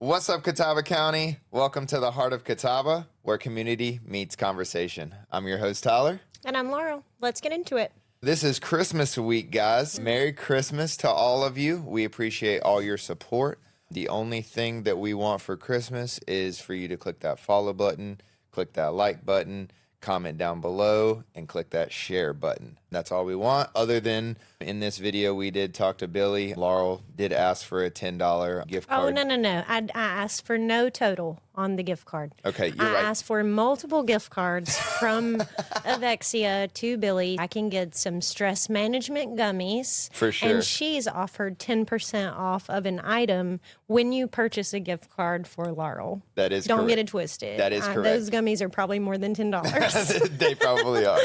What's up, Catawba County? Welcome to the heart of Catawba, where community meets conversation. I'm your host, Tyler. And I'm Laurel. Let's get into it. This is Christmas week, guys. Merry Christmas to all of you. We appreciate all your support. The only thing that we want for Christmas is for you to click that follow button, click that like button, comment down below, and click that share button. That's all we want. Other than in this video, we did talk to Billie. Laurel did ask for a $10 gift card. Oh, no. I asked for no total on the gift card. Okay, you're I right. asked for multiple gift cards from Evexia to Billie. I can get some stress management gummies. For sure. And she's offered 10% off of an item when you purchase a gift card for Laurel. That is Don't correct. get it twisted. That is correct. Those gummies are probably more than $10. They probably are.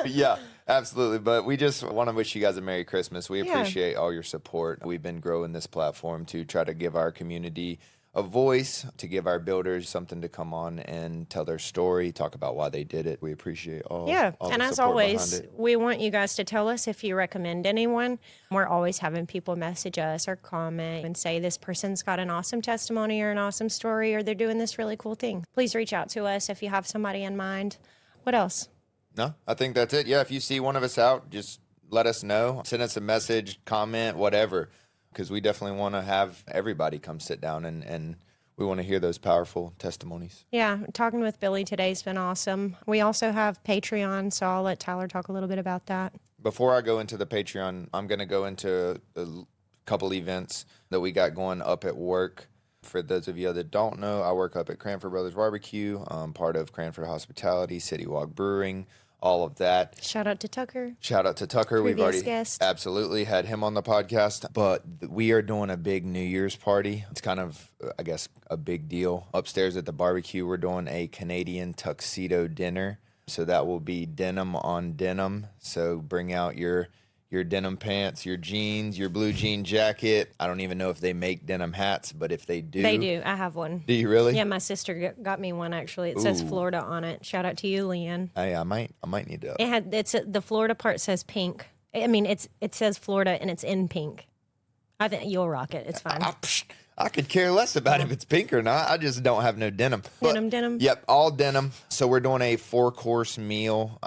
Yeah, absolutely. But we just want to wish you guys a Merry Christmas. We appreciate all your support. We've been growing this platform to try to give our community a voice, to give our builders something to come on and tell their story, talk about why they did it. We appreciate all Yeah, all and the as support always, behind it. we want you guys to tell us if you recommend anyone. We're always having people message us or comment and say this person's got an awesome testimony or an awesome story or they're doing this really cool thing. Please reach out to us if you have somebody in mind. What else? No, I think that's it. Yeah, if you see one of us out, just let us know. Send us a message, comment, whatever, because we definitely want to have everybody come sit down and we want to hear those powerful testimonies. Yeah, talking with Billie today's been awesome. We also have Patreon, so I'll let Tyler talk a little bit about that. Before I go into the Patreon, I'm going to go into a couple events that we got going up at work. For those of you that don't know, I work up at Cranford Brothers Barbecue. I'm part of Cranford Hospitality, City Walk Brewing, all of that. Shout out to Tucker. Shout out to Tucker. We've Previous already guest. absolutely had him on the podcast, but we are doing a big New Year's party. It's kind of, I guess, a big deal. Upstairs at the barbecue, we're doing a Canadian tuxedo dinner. So that will be denim on denim. So bring out your denim pants, your jeans, your blue jean jacket. I don't even know if they make denim hats, but if they do. They do. I have one. Do you really? Yeah, my sister got me one actually. It says Florida on it. Shout out to you, Leanne. Hey, I might need to. The Florida part says pink. I mean, it says Florida and it's in pink. I think you'll rock it. It's fine. I could care less about if it's pink or not. I just don't have no denim. But, Denim. Yep, all denim. So we're doing a 4-course meal.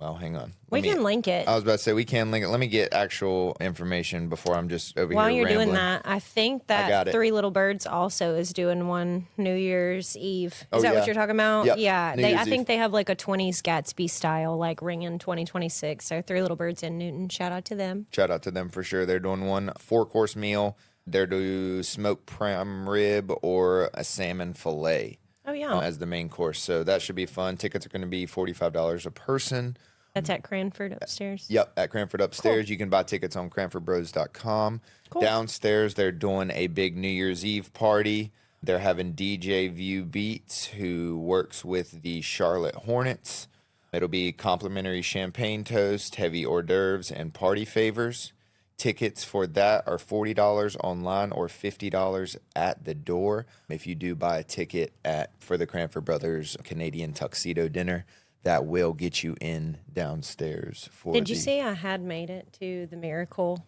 Well, hang on. We can link it. I was about to say we can link it. Let me get actual information before I'm just over While here you're rambling. doing that, I think got that it. Three Little Birds also is doing one New Year's Eve. Oh, Is that yeah. what you're talking about? Yep. Yeah. New Year's I think Eve. they have like a 20s Gatsby style, like ringing 2026. So Three Little Birds in Newton. Shout out to them. Shout out to them for sure. They're doing one 4-course meal. They're doing smoked prime rib or a salmon fillet Oh, yeah. as the main course. So that should be fun. Tickets are going to be $45 a person. That's at Cranford upstairs. Yep, at Cranford upstairs. You can buy tickets on cranfordbros.com. Cool. Downstairs, they're doing a big New Year's Eve party. They're having DJ View Beats, who works with the Charlotte Hornets. It'll be complimentary champagne toast, heavy hors d'oeuvres, and party favors. Tickets for that are $40 online or $50 at the door. If you do buy a ticket for the Cranford Brothers Canadian Tuxedo Dinner, that will get you in downstairs for Did you see I had made it to the Miracle?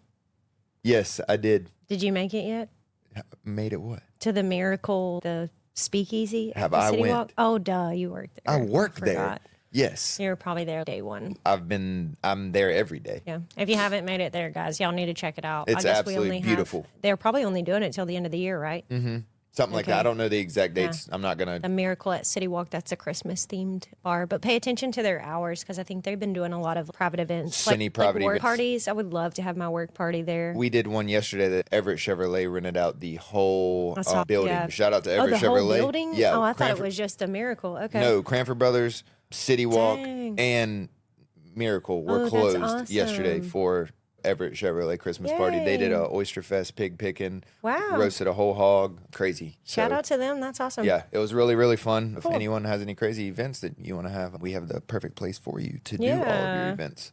Yes, I did. Did you make it yet? Made it what? To the Miracle, the speakeasy? at Have the I City went? Walk? Oh, duh, you worked there. I worked there. Forgot. Yes. You were probably there day one. I'm there every day. Yeah. If you haven't made it there, guys, y'all need to check it out. It's absolutely beautiful. They're probably only doing it till the end of the year, right? Something like that. Okay. I don't know the exact dates. I'm not going The to. Miracle at City Walk, that's a Christmas themed bar. But pay attention to their hours because I think they've been doing a lot of private events. Semi-private work events. parties. I would love to have my work party there. We did one yesterday that Everett Chevrolet rented out the whole building. Yeah. Shout out to Oh, Everett the Chevrolet. whole building? Yeah. Oh, I thought it Cranford- was just a Miracle. Okay. No, Cranford Brothers, City Walk, Dang. and Miracle were Oh, that's closed awesome. yesterday for Everett Chevrolet Christmas party. They did Yay. a Oyster Fest pig picking. Wow. Roasted a whole hog. Crazy. Shout So, out to them. That's awesome. Yeah, it was really, really fun. Cool. If anyone has any crazy events that you want to have, we have the perfect place for you to do all of your Yeah. events.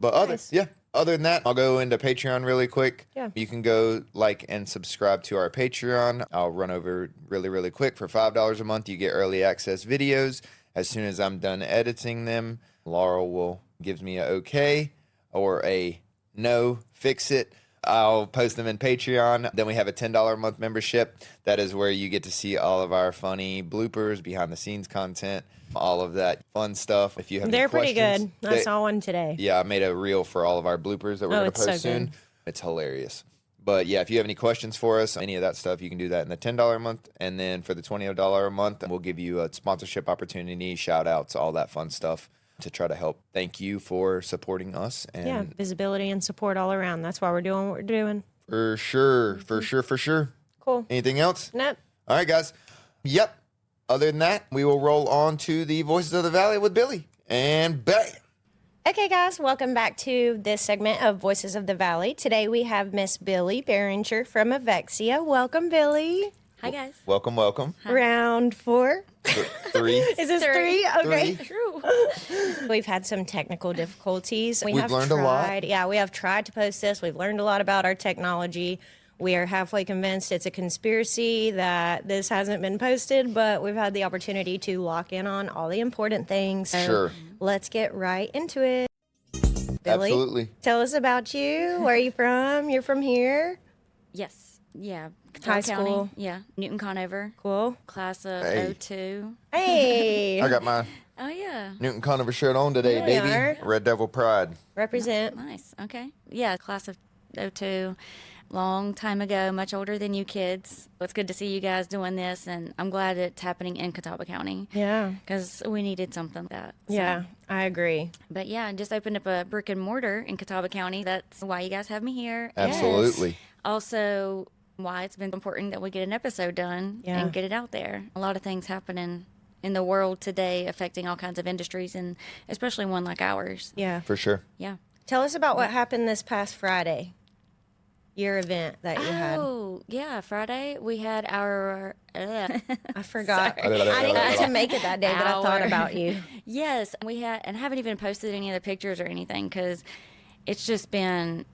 But Nice. other than that, I'll go into Patreon really quick. Yeah. You can go like and subscribe to our Patreon. I'll run over really, really quick. For $5 a month, you get early access videos. As soon as I'm done editing them, Laurel gives me a okay or a no, fix it. I'll post them in Patreon. Then we have a $10 a month membership. That is where you get to see all of our funny bloopers, behind the scenes content, all of that fun stuff. If you have They're any pretty questions, good. I saw one today. yeah, I made a reel for all of our bloopers that we're going to it's post so soon. good. It's hilarious. But yeah, if you have any questions for us, any of that stuff, you can do that in the $10 a month. And then for the $20 a month, we'll give you a sponsorship opportunity, shout outs, all that fun stuff to try to help. Thank you for supporting us. And Yeah, visibility and support all around. That's why we're doing what we're doing. for sure, for sure. Cool. Anything else? Nope. All right, guys. Yep. Other than that, we will roll on to the Voices of the Valley with Billie. And bam. Okay, guys, welcome back to this segment of Voices of the Valley. Today we have Miss Billie Behringer from Evexia. Welcome, Billie. Hi, guys. Welcome. Round 4. 3. Is this 3? Okay. 3. True. We've had some technical difficulties. We've learned a lot. Yeah, we have tried to post this. We've learned a lot about our technology. We are halfway convinced it's a conspiracy that this hasn't been posted, but we've had the opportunity to lock in on all the important things. So Sure. let's get right into it. Billie, Absolutely. tell us about you. Where are you from? You're from here? Yes. Yeah. High Catawba County. school. Yeah. Newton Conover. Cool. Class of Hey. 02. Hey. I got my Oh, yeah. Newton Conover shirt on today, There we baby. are. Red Devil Pride. Represent. Nice. Okay. Yeah. Class of 02. Long time ago, much older than you kids. It's good to see you guys doing this, and I'm glad it's happening in Catawba County Yeah. because we needed something like that. So- Yeah, I agree. But yeah, I just opened up a brick and mortar in Catawba County. That's why you guys have me here. Absolutely. Also, why it's been important that we get an episode done Yeah. and get it out there. A lot of things happening in the world today affecting all kinds of industries, and especially one like ours. Yeah. For sure. Yeah. Tell us about what happened this past Friday. Your event that you had. Oh, yeah. Friday, we had our. I forgot. Sorry. I didn't get to make it that day, but I thought Our- about you. Yes, we had, and I haven't even posted any of the pictures or anything because it's just been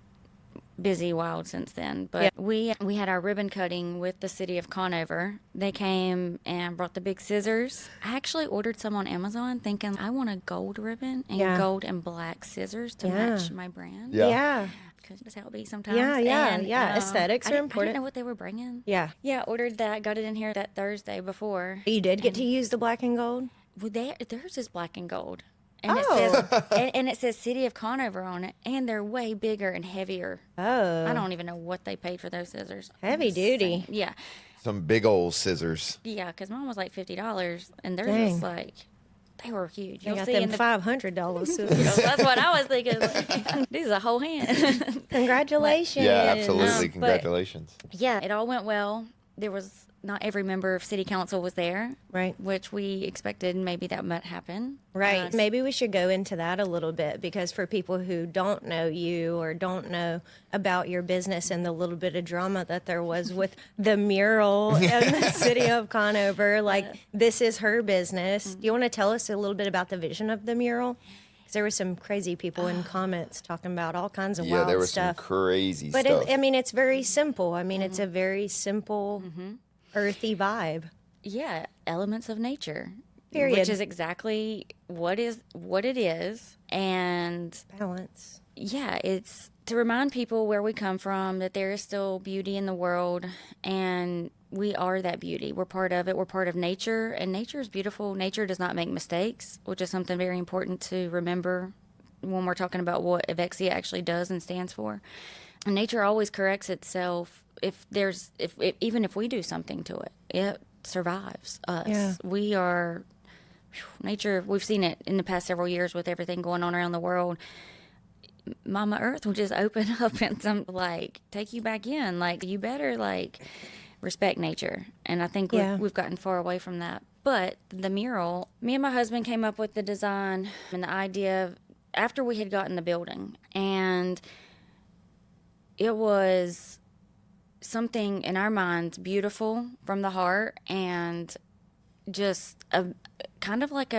busy, wild since then. But we had our ribbon cutting with the city of Conover. They came and brought the big scissors. I actually ordered some on Amazon thinking I want a gold ribbon and Yeah. gold and black scissors to Yeah. match my brand. Yeah. Yeah. Because that's how it be sometimes. Yeah. Aesthetics I are didn't- I important. didn't know what they were bringing. Yeah. Yeah, ordered that. Got it in here that Thursday before. You did get to use the black and gold? Well, theirs is black and gold. And Oh. it says and it says City of Conover on it, and they're way bigger and heavier. Oh. I don't even know what they paid for those scissors. Heavy duty. Yeah, Some big old scissors. yeah, because mine was like $50, and they're Dang. just like they were huge. You You'll got see them in the $500 scissors. That's what I was thinking. Like, this is a whole hand. Congratulations. Yeah, absolutely. but- Congratulations. Yeah, it all went well. There was not every member of city council was there, Right. which we expected maybe that might happen. Right. Maybe we should go into that a little bit because for people who don't know you or don't know about your business and the little bit of drama that there was with the mural in the city of Conover, like this is her business. Do you want to tell us a little bit about the vision of the mural? Because there were some crazy people in comments talking about all kinds of Yeah, wild there was stuff. some crazy But stuff. I mean, it's very simple. I mean, it's a very simple, earthy vibe. Yeah, elements of nature. Period. Which is exactly what it is. And Balance. yeah, it's to remind people where we come from, that there is still beauty in the world, and we are that beauty. We're part of it. We're part of nature, and nature is beautiful. Nature does not make mistakes, which is something very important to remember when we're talking about what Evexia actually does and stands for. And nature always corrects itself even if we do something to it. It survives us. Yeah. We are nature. We've seen it in the past several years with everything going on around the world. Mama Earth will just open up and take you back in. Like, you better respect nature. And I think Yeah. we've gotten far away from that. But the mural, me and my husband came up with the design and the idea after we had gotten the building, and it was something in our minds beautiful from the heart, and just a kind of like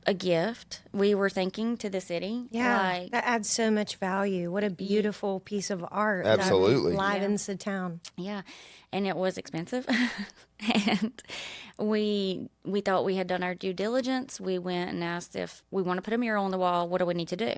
a gift we were thinking to the city. Yeah, that adds so much value. What a beautiful piece of art. Absolutely. That livens the town. Yeah, and it was expensive, and we thought we had done our due diligence. We went and asked if we want to put a mural on the wall. What do we need to do?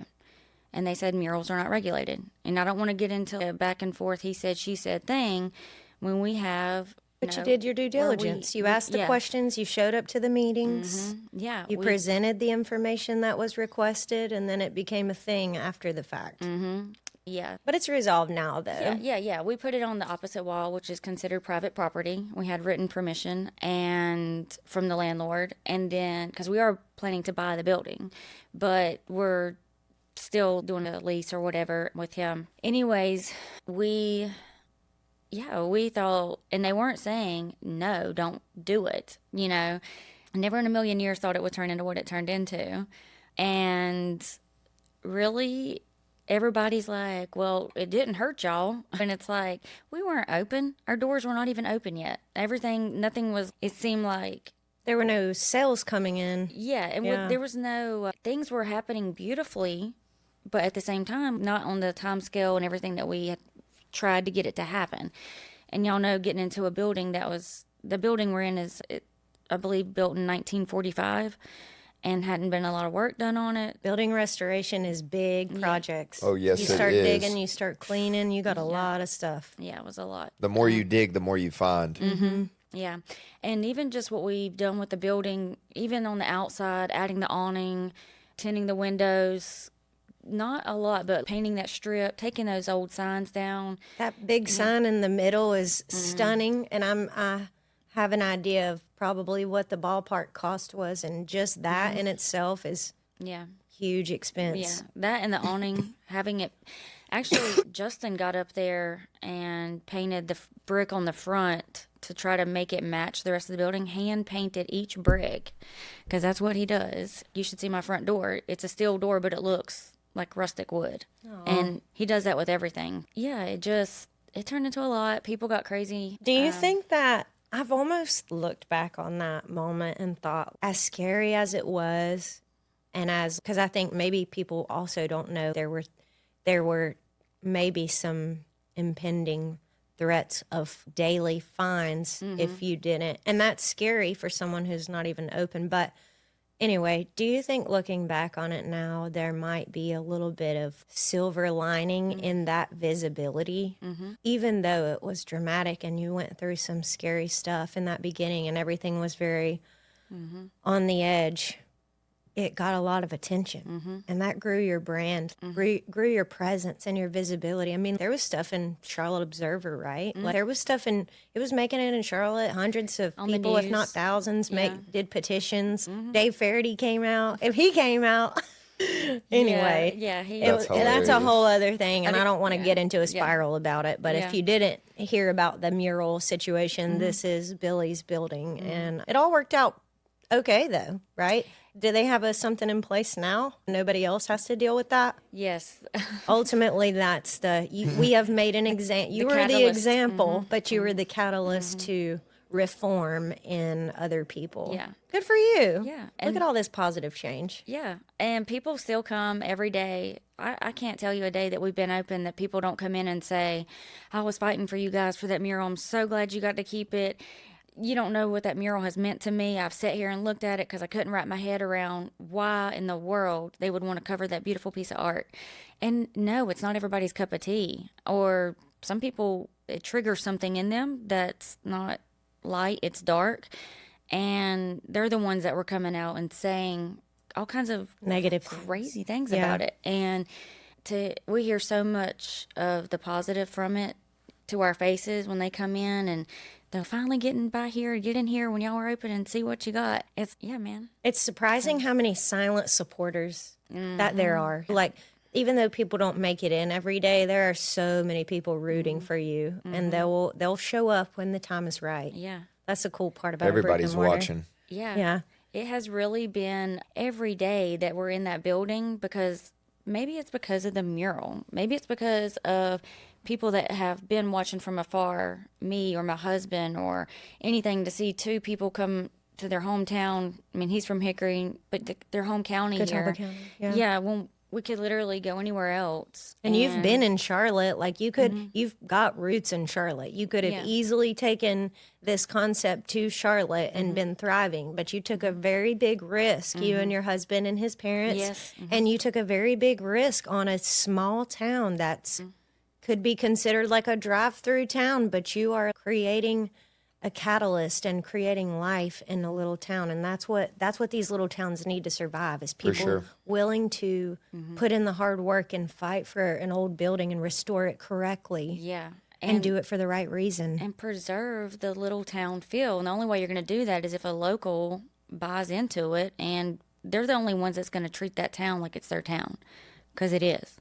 and they said murals are not regulated. And I don't want to get into a back and forth he said, she said thing when we have. But you did your due diligence. You asked the questions. You showed up to the meetings. Yeah. You presented the information that was requested, and then it became a thing after the fact. Yeah. But it's resolved now, though. Yeah. We put it on the opposite wall, which is considered private property. We had written permission and from the landlord. And then, because we are planning to buy the building, but we're still doing a lease or whatever with him. Anyways, we thought, and they weren't saying, no, don't do it. You know, never in a million years thought it would turn into what it turned into. And really, everybody's like, well, it didn't hurt y'all. And it's like, we weren't open. Our doors were not even open yet. Nothing was, it seemed like. There were no sales coming in. Yeah, and there was no, things were happening beautifully, but at the same time, not on the time scale and everything that we had tried to get it to happen. And y'all know, getting into a building the building we're in is, I believe, built in 1945. And hadn't been a lot of work done on it. Building restoration is big projects. Oh, yes, you it start is. digging, you start cleaning, you got a lot of stuff. Yeah, it was a lot. The more you dig, the more you find. Yeah. And even just what we've done with the building, even on the outside, adding the awning, tinting the windows, not a lot, but painting that strip, taking those old signs down. That big sign in the middle is stunning, and I have an idea of probably what the ballpark cost was, and just that in itself is huge expense. Yeah, that and the awning, having it. Actually, Justin got up there and painted the brick on the front to try to make it match the rest of the building. Hand painted each brick, because that's what he does. You should see my front door. It's a steel door, but it looks like rustic wood. And he does that with everything. Yeah, it turned into a lot. People got crazy. Do you think that I've almost looked back on that moment and thought, as scary as it was, and because I think maybe people also don't know there were maybe some impending threats of daily fines if you didn't, and that's scary for someone who's not even open. But anyway, do you think, looking back on it now, there might be a little bit of silver lining in that visibility? Even though it was dramatic and you went through some scary stuff in that beginning and everything was very on the edge, it got a lot of attention. And that grew your brand, grew your presence and your visibility. I mean, there was stuff in Charlotte Observer, right? Like, there was stuff it was making it in Charlotte. Hundreds of people, if not thousands, did petitions. Dave Faraday came out. If he came out, anyway. That's a whole other thing, and I don't want to get into a spiral about it. But if you didn't hear about the mural situation, this is Billie's building, and it all worked out okay, though, right? Do they have something in place now? Nobody else has to deal with that? Yes. Ultimately, that's we have made an example. You were the example, but you were the catalyst to reform in other people. Yeah. Good for you. Yeah. Look at all this positive change. Yeah. And people still come every day. I can't tell you a day that we've been open that people don't come in and say, I was fighting for you guys for that mural. I'm so glad you got to keep it. You don't know what that mural has meant to me. I've sat here and looked at it because I couldn't wrap my head around why in the world they would want to cover that beautiful piece of art. And no, it's not everybody's cup of tea. Or some people, it triggers something in them that's not light, it's dark. And they're the ones that were coming out and saying all kinds of negative, crazy things about it. And we hear so much of the positive from it to our faces when they come in, and they're finally getting by here, get in here when y'all are open and see what you got. Man. It's surprising how many silent supporters that there are. Like, even though people don't make it in every day, there are so many people rooting for you, and they'll show up when the time is right. Yeah. That's the cool part about Everybody's a brick and mortar. watching. Yeah. It has really been every day that we're in that building, because maybe it's because of the mural. Maybe it's because of people that have been watching from afar, me or my husband or anything, to see two people come to their hometown. I mean, he's from Hickory, but their home county Catawba here. County, Yeah, well, we could literally go anywhere else. And you've been in Charlotte, like you've got roots in Charlotte. You could have Yeah. easily taken this concept to Charlotte and been thriving, but you took a very big risk, you and your husband and his parents. Yes. And you took a very big risk on a small town that's could be considered like a drive-through town, but you are creating a catalyst and creating life in a little town, and that's what these little towns need to survive, is people sure. willing to put in the hard work and fight for an old building and restore it correctly. Yeah. And do it for the right reason. And preserve the little town feel. And the only way you're going to do that is if a local buys into it, and they're the only ones that's going to treat that town like it's their town, because it is.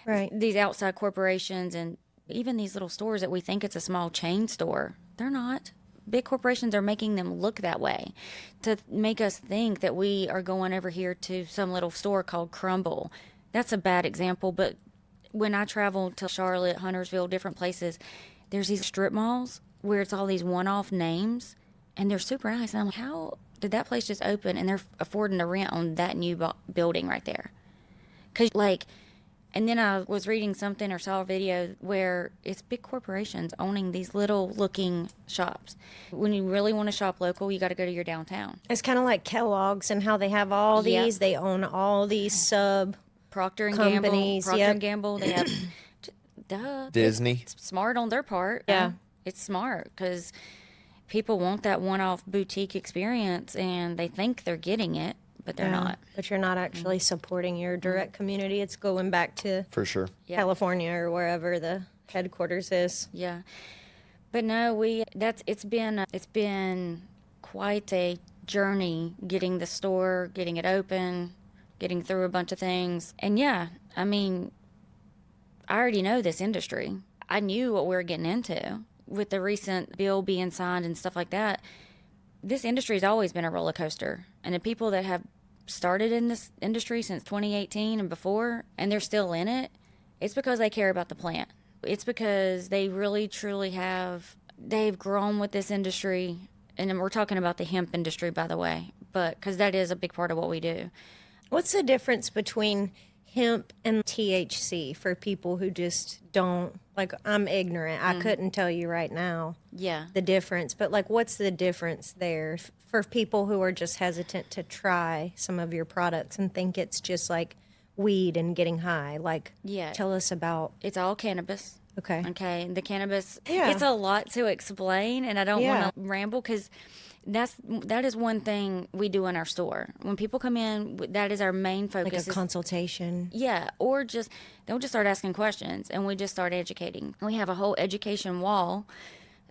Right. These outside corporations and even these little stores that we think it's a small chain store, they're not. Big corporations are making them look that way to make us think that we are going over here to some little store called Crumble. That's a bad example, but when I travel to Charlotte, Huntersville, different places, there's these strip malls where it's all these one-off names, and they're super nice. And I'm like, how did that place just open and they're affording the rent on that new building right there? Because, like, and then I was reading something or saw a video where it's big corporations owning these little looking shops. When you really want to shop local, you got to go to your downtown. It's kind of like Kellogg's and how they have all Yep. these. They own all these sub Procter and companies. Gamble. Procter Yep. and Gamble. They have duh. Disney. It's smart on their part. Yeah. It's smart because people want that one-off boutique experience, and they think they're getting it, but they're not. But you're not actually supporting your direct community. It's going back to For sure. Yeah. California or wherever the headquarters is. Yeah, but no, it's been quite a journey getting the store, getting it open, getting through a bunch of things, and yeah, I mean, I already know this industry. I knew what we were getting into with the recent bill being signed and stuff like that. This industry has always been a roller coaster, and the people that have started in this industry since 2018 and before, and they're still in it, it's because they care about the plant. It's because they really truly they've grown with this industry, and we're talking about the hemp industry, by the way, but because that is a big part of what we do. What's the difference between hemp and THC for people who just don't, like, I'm ignorant. I couldn't tell you right now Yeah. the difference, but like, what's the difference there for people who are just hesitant to try some of your products and think it's just like weed and getting high? Like, Yeah. tell us about, It's all cannabis. okay. Okay, the cannabis, Yeah. it's a lot to explain, and I don't Yeah. want to ramble because that is one thing we do in our store. When people come in, that is our main focus. Like a consultation. Yeah, or just they'll just start asking questions, and we just start educating. We have a whole education wall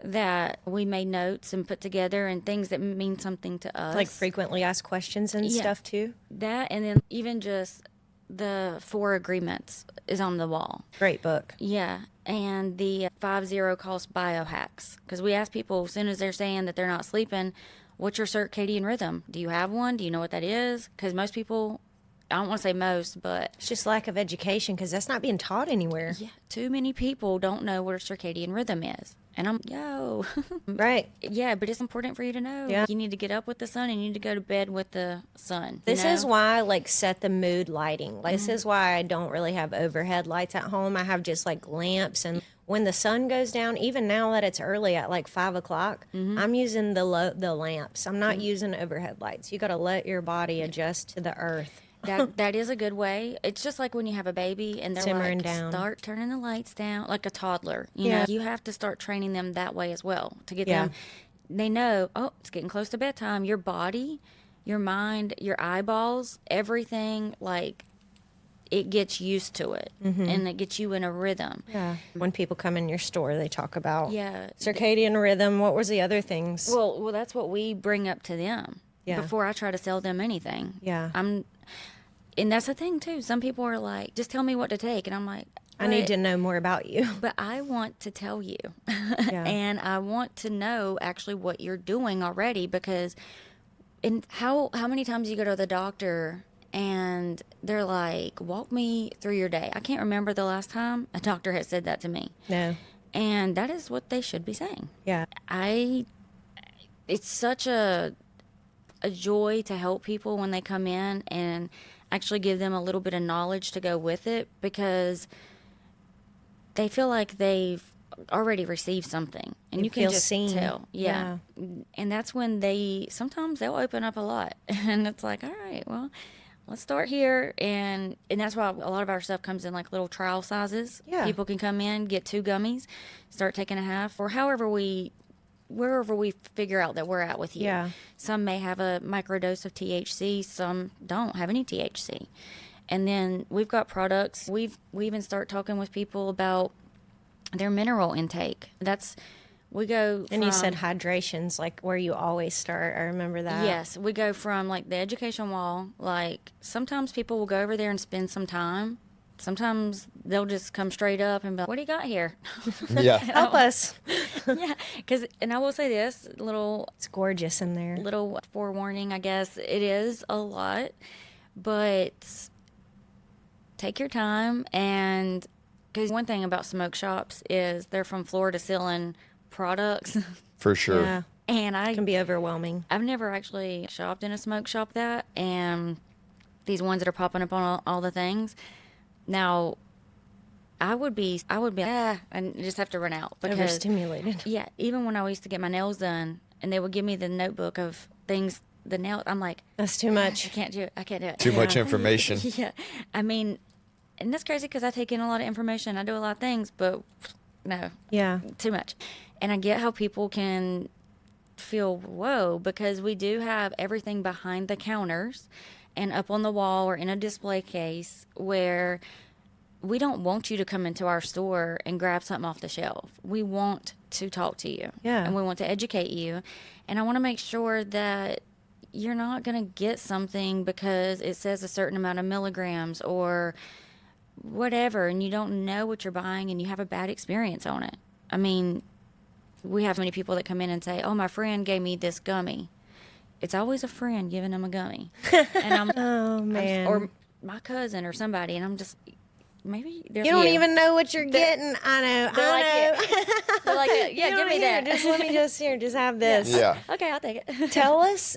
that we made notes and put together, and things that mean something to us. Like frequently asked questions and Yeah. stuff too. That, and then even just the 4 agreements is on the wall. Great book. Yeah, and the 5-0 cost biohacks, because we ask people as soon as they're saying that they're not sleeping, what's your circadian rhythm? Do you have one? Do you know what that is? Because most people, I don't want to say most, but It's just lack of education because that's not being taught anywhere. yeah, too many people don't know what a circadian rhythm is. And I'm, Right. yeah, but it's important for you to know. Yeah. You need to get up with the sun, and you need to go to bed with the sun. This you know? is why I like set the mood lighting. Like, this is why I don't really have overhead lights at home. I have just like lamps, and when the sun goes down, even now that it's early at like 5 o'clock, I'm using the lamps. I'm not using overhead lights. You got to let your body adjust to the earth. That is a good way. It's just like when you have a baby and they're Simmering like, down. start turning the lights down, like a toddler. You Yeah. know, you have to start training them that way as well to get Yeah. them. They know, oh, it's getting close to bedtime. Your body, your mind, your eyeballs, everything, like, it gets used to it, and it gets you in a rhythm. Yeah. When people come in your store, they talk about Yeah. circadian rhythm. What was the other things? Well, that's what we bring up to them Yeah. before I try to sell them anything. Yeah. And that's the thing too. Some people are like, just tell me what to take, and I'm like, I need "But- to know more about you. But I want to tell you, Yeah. and I want to know actually what you're doing already, because and how many times you go to the doctor and they're like, walk me through your day. I can't remember the last time a doctor has said that to me, No. and that is what they should be saying. Yeah. It's such a joy to help people when they come in, and actually give them a little bit of knowledge to go with it, because they feel like they've already received something, and you can feel just seen. tell. Yeah. And that's when sometimes they'll open up a lot, and it's like, all right, well, let's start here. And that's why a lot of our stuff comes in like little trial sizes. Yeah. People can come in, get 2 gummies, start taking a half, or wherever we figure out that we're at with you. Yeah. Some may have a microdose of THC, some don't have any THC. And then we've got products. We even start talking with people about their mineral intake. We go And you said hydration's like where you always start. I remember that. Yes, we go from like the education wall. Like sometimes people will go over there and spend some time. Sometimes they'll just come straight up and be like, "What do you got here?" Yeah. Help us. Yeah, and I will say this It's gorgeous in there. little forewarning, I guess. It is a lot, but take your time. And because one thing about smoke shops is they're from floor to ceiling products. For sure. Yeah. And It can be overwhelming. I've never actually shopped in a smoke shop and these ones that are popping up on all the things. Now, I would be, and just have to run out because Overstimulated. yeah, even when I used to get my nails done and they would give me the notebook of things, the nail, I'm like, That's too much. I can't do it. Too much information. Yeah, I mean, and that's crazy because I take in a lot of information. I do a lot of things, but no, Yeah. too much. And I get how people can feel whoa, because we do have everything behind the counters and up on the wall or in a display case, where we don't want you to come into our store and grab something off the shelf. We want to talk to you. Yeah. And we want to educate you. And I want to make sure that you're not going to get something because it says a certain amount of milligrams or whatever, and you don't know what you're buying and you have a bad experience on it. I mean, we have many people that come in and say, "Oh, my friend gave me this gummy." It's always a friend giving them a gummy. And Oh, man. or my cousin or somebody, and I'm just, maybe there's you don't even know what you're getting. I know. They're like, I know. They're like, yeah, You give know, me here, that. Just let me just have this. Yeah. Okay, I'll take it. Tell us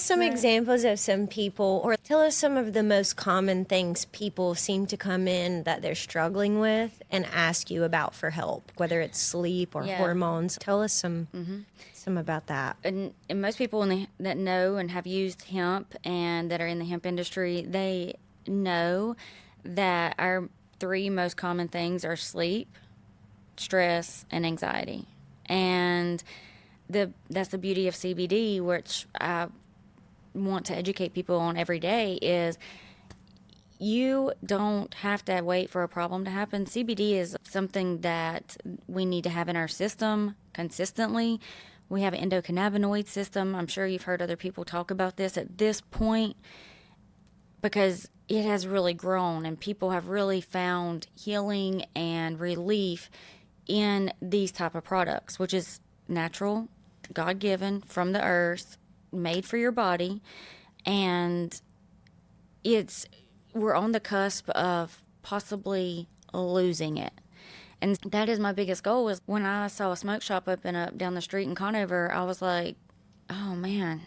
some examples of some people, or tell us some of the most common things people seem to come in that they're struggling with and ask you about for help, whether it's sleep or Yeah. hormones. Tell us some about that. And most people that know and have used hemp and that are in the hemp industry, they know that our 3 most common things are sleep, stress, and anxiety. And that's the beauty of CBD, which I want to educate people on every day, is you don't have to wait for a problem to happen. CBD is something that we need to have in our system consistently. We have an endocannabinoid system. I'm sure you've heard other people talk about this at this point, because it has really grown and people have really found healing and relief in these type of products, which is natural, God-given, from the earth, made for your body. And we're on the cusp of possibly losing it. And that is my biggest goal. Is when I saw a smoke shop open up down the street in Conover, I was like, oh man.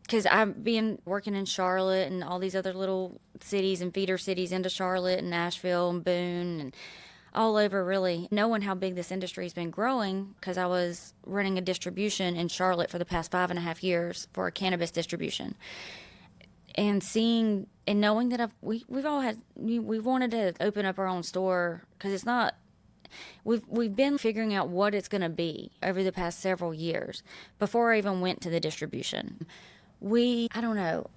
Because I've been working in Charlotte and all these other little cities and feeder cities into Charlotte and Nashville and Boone and all over, really, knowing how big this industry has been growing, because I was running a distribution in Charlotte for the past 5.5 years for a cannabis distribution. And seeing and knowing that we've wanted to open up our own store, because it's not, we've been figuring out what it's going to be over the past several years before I even went to the distribution. I don't know,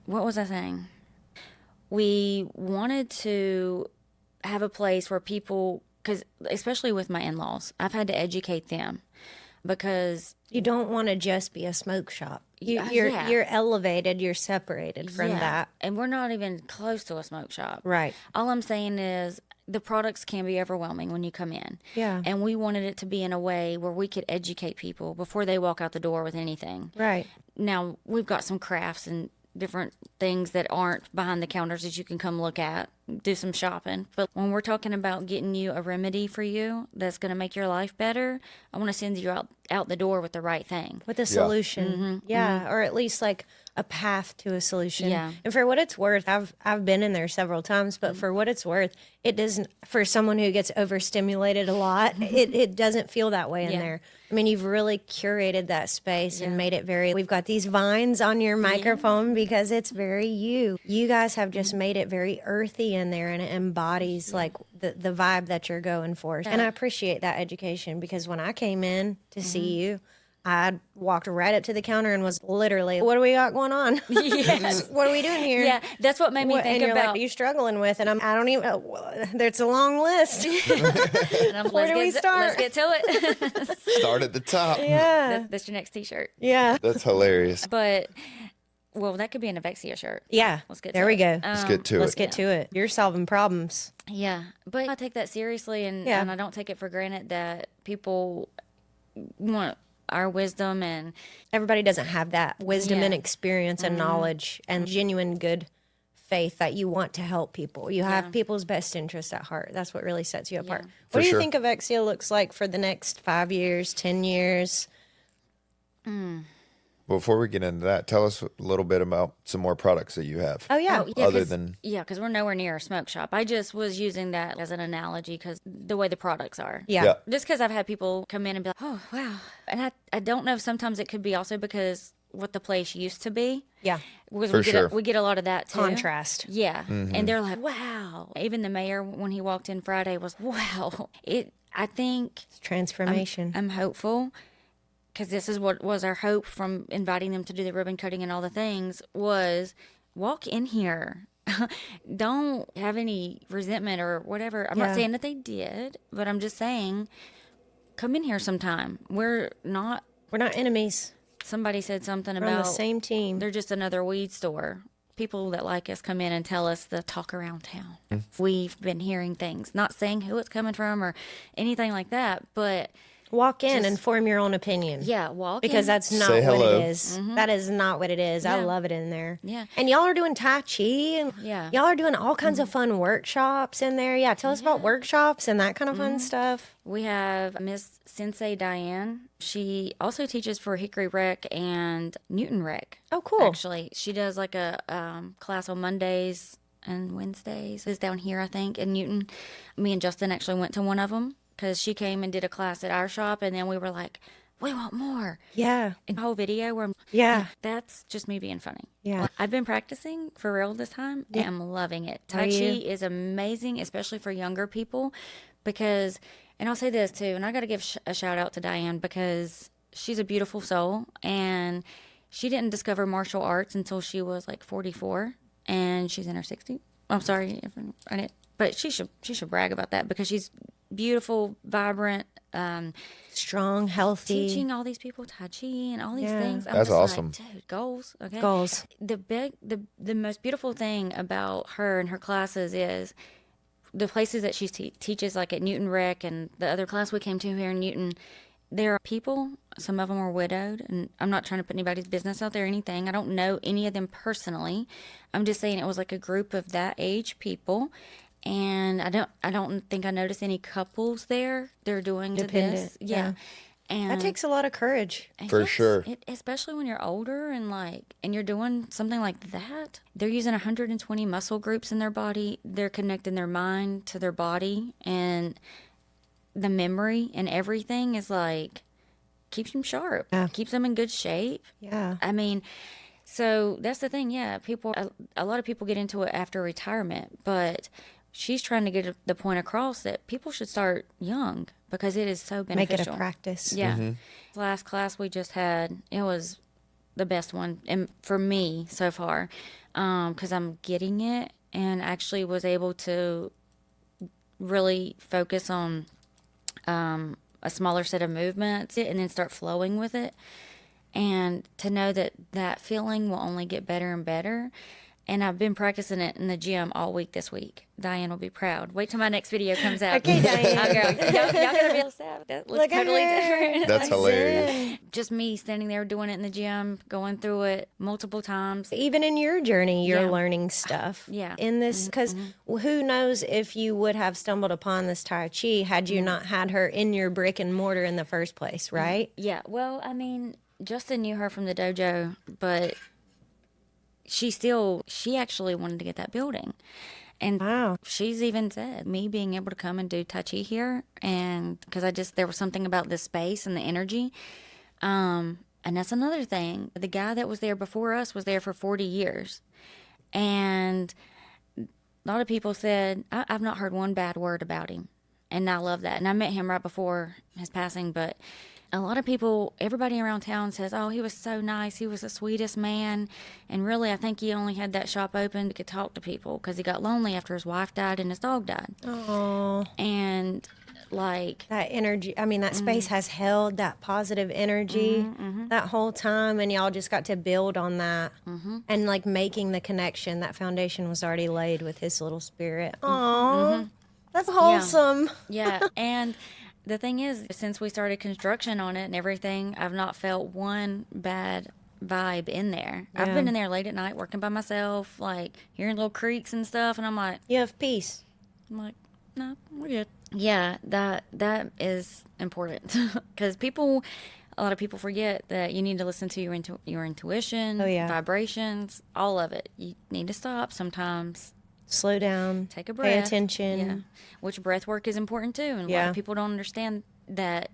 what was I saying? We wanted to have a place where people, because especially with my in-laws, I've had to educate them, because You don't want to just be a smoke shop. Yeah. You're elevated. You're separated from that. And we're not even close to a smoke shop. Right. All I'm saying is the products can be overwhelming when you come in. Yeah. And we wanted it to be in a way where we could educate people before they walk out the door with anything. Right. Now, we've got some crafts and different things that aren't behind the counters that you can come look at do some shopping. But when we're talking about getting you a remedy for you that's going to make your life better, I want to send you out the door with the right thing. With a solution. Yeah. Or at least like a path to a solution. Yeah. And for what it's worth, I've been in there several times, but for what it's worth, it doesn't, for someone who gets overstimulated a lot, it doesn't feel that way in there. I mean, you've really curated that space and made it we've got these vines on your microphone because it's very you. You guys have just made it very earthy in there, and it embodies like the vibe that you're going for. And I appreciate that education, because when I came in to see you, I walked right up to the counter and was literally, what do we got going on? Yes. What are we doing here? Yeah, that's what made me think and you're about. like, are you struggling with? And I don't even, there's a long list. And Where do we start? Let's get to it. Start at the top. Yeah. That's your next T-shirt. Yeah. That's hilarious. But, well, that could be an Evexia shirt. Yeah. Let's get there to we it. go. Let's get to Let's it. get to it. You're solving problems. Yeah, but I take that seriously, and I don't take it for granted that people want our wisdom, and Everybody doesn't have that wisdom and experience and Mm-hmm. knowledge and genuine good faith that you want to help people. You have people's best interests at heart. That's what really sets you apart. What For do you sure. think Evexia looks like for the next 5 years, 10 years? Before we get into that, tell us a little bit about some more products that you have. Oh, yeah. Other than because we're nowhere near a smoke shop. I just was using that as an analogy because the way the products are. Yeah. Yeah. Just because I've had people come in and be like, oh, wow. And I don't know if sometimes it could be also because what the place used to be. Yeah. Because For we, get sure. we get a lot of that too. Contrast. Yeah. And they're like, wow. Even the mayor, when he walked in Friday, was, wow. I think Transformation. I'm hopeful, because this is what was our hope from inviting them to do the ribbon cutting and all the things, was walk in here. Don't have any resentment or whatever. I'm not saying that they did, but I'm just saying, come in here sometime. We're not, enemies. somebody said something We're on the about same team. they're just another weed store. People that like us come in and tell us the talk around town. We've been hearing things, not saying who it's coming from or anything like that, but Walk in and form your own opinion. yeah, walk Because in. that's not Say what hello. it is. That is not what it is. I Yeah. love it in there. Yeah. And y'all are doing Tai Chi and Yeah. y'all are doing all kinds of fun workshops in there. Yeah. Tell us about workshops and that kind of fun stuff. We have Miss Sensei Diane. She also teaches for Hickory Rec and Newton Rec. Oh, cool. Actually, she does like a class on Mondays and Wednesdays. It's down here, I think, in Newton. Me and Justin actually went to one of them because she came and did a class at our shop, and then we were like, we want more. Yeah. And the whole video where Yeah. that's just me being funny. Yeah. I've been practicing for real this time, and I'm loving it. Tai Are Chi you? is amazing, especially for younger people, because, and I'll say this too, and I got to give a shout out to Diane because she's a beautiful soul, and she didn't discover martial arts until she was like 44, and she's in her 60s. I'm sorry if I didn't, but she should brag about that because she's beautiful, vibrant, Strong, healthy. teaching all these people Tai Chi and all these Yeah. things. I'm That's just awesome. Like, dude, goals. Okay. Goals. The most beautiful thing about her and her classes is the places that she teaches, like at Newton Rec and the other class we came to here in Newton. There are people, some of them are widowed, and I'm not trying to put anybody's business out there or anything. I don't know any of them personally. I'm just saying it was like a group of that age people. And I don't think I noticed any couples there. They're doing this. Dependent, Yeah. yeah. And That takes a lot of courage. For sure. especially when you're older and you're doing something like that. They're using 120 muscle groups in their body. They're connecting their mind to their body, and the memory and everything is like keeps them sharp, Yeah. keeps them in good shape. Yeah. I mean, so that's the thing. Yeah, a lot of people get into it after retirement, but she's trying to get the point across that people should start young because it is so Make beneficial. it a practice. Yeah. Last class we just had, it was the best one and for me so far because I'm getting it and actually was able to really focus on a smaller set of movements and then start flowing with it. And to know that feeling will only get better and better. And I've been practicing it in the gym all week this week. Diane will be proud. Wait till my next video comes out. Okay, Diane. I'll go, y'all gonna be able to say that looks Look at totally her. different. That's hilarious. just me standing there doing it in the gym, going through it multiple times. Even in your journey, you're Yeah. learning stuff. Yeah. In this, because who knows if you would have stumbled upon this Tai Chi had you not had her in your brick and mortar in the first place, right? Yeah. Well, I mean, Justin knew her from the dojo, but she actually wanted to get that building. And Wow. she's even said, me being able to come and do Tai Chi here, and because there was something about this space and the energy. And that's another thing. The guy that was there before us was there for 40 years. And a lot of people said, I've not heard one bad word about him. And I love that. And I met him right before his passing, but a lot of people, everybody around town says, oh, he was so nice. He was the sweetest man. And really, I think he only had that shop open to talk to people because he got lonely after his wife died and his dog died. Oh, And like, that energy. I mean, that space has held that positive energy that whole time, and y'all just got to build on that and like making the connection. That foundation was already laid with his little spirit. Oh, that's wholesome. yeah. And the thing is, since we started construction on it and everything, I've not felt one bad vibe in there. I've Yeah. been in there late at night working by myself, like hearing little creaks and stuff, and I'm like, You have peace. no, we're good. Yeah, that is important because a lot of people forget that you need to listen to your intuition, Oh, yeah. vibrations, all of it. You need to stop sometimes. Slow down. Take a breath. Pay attention. Yeah. Which breath work is important too. And a lot Yeah. of people don't understand that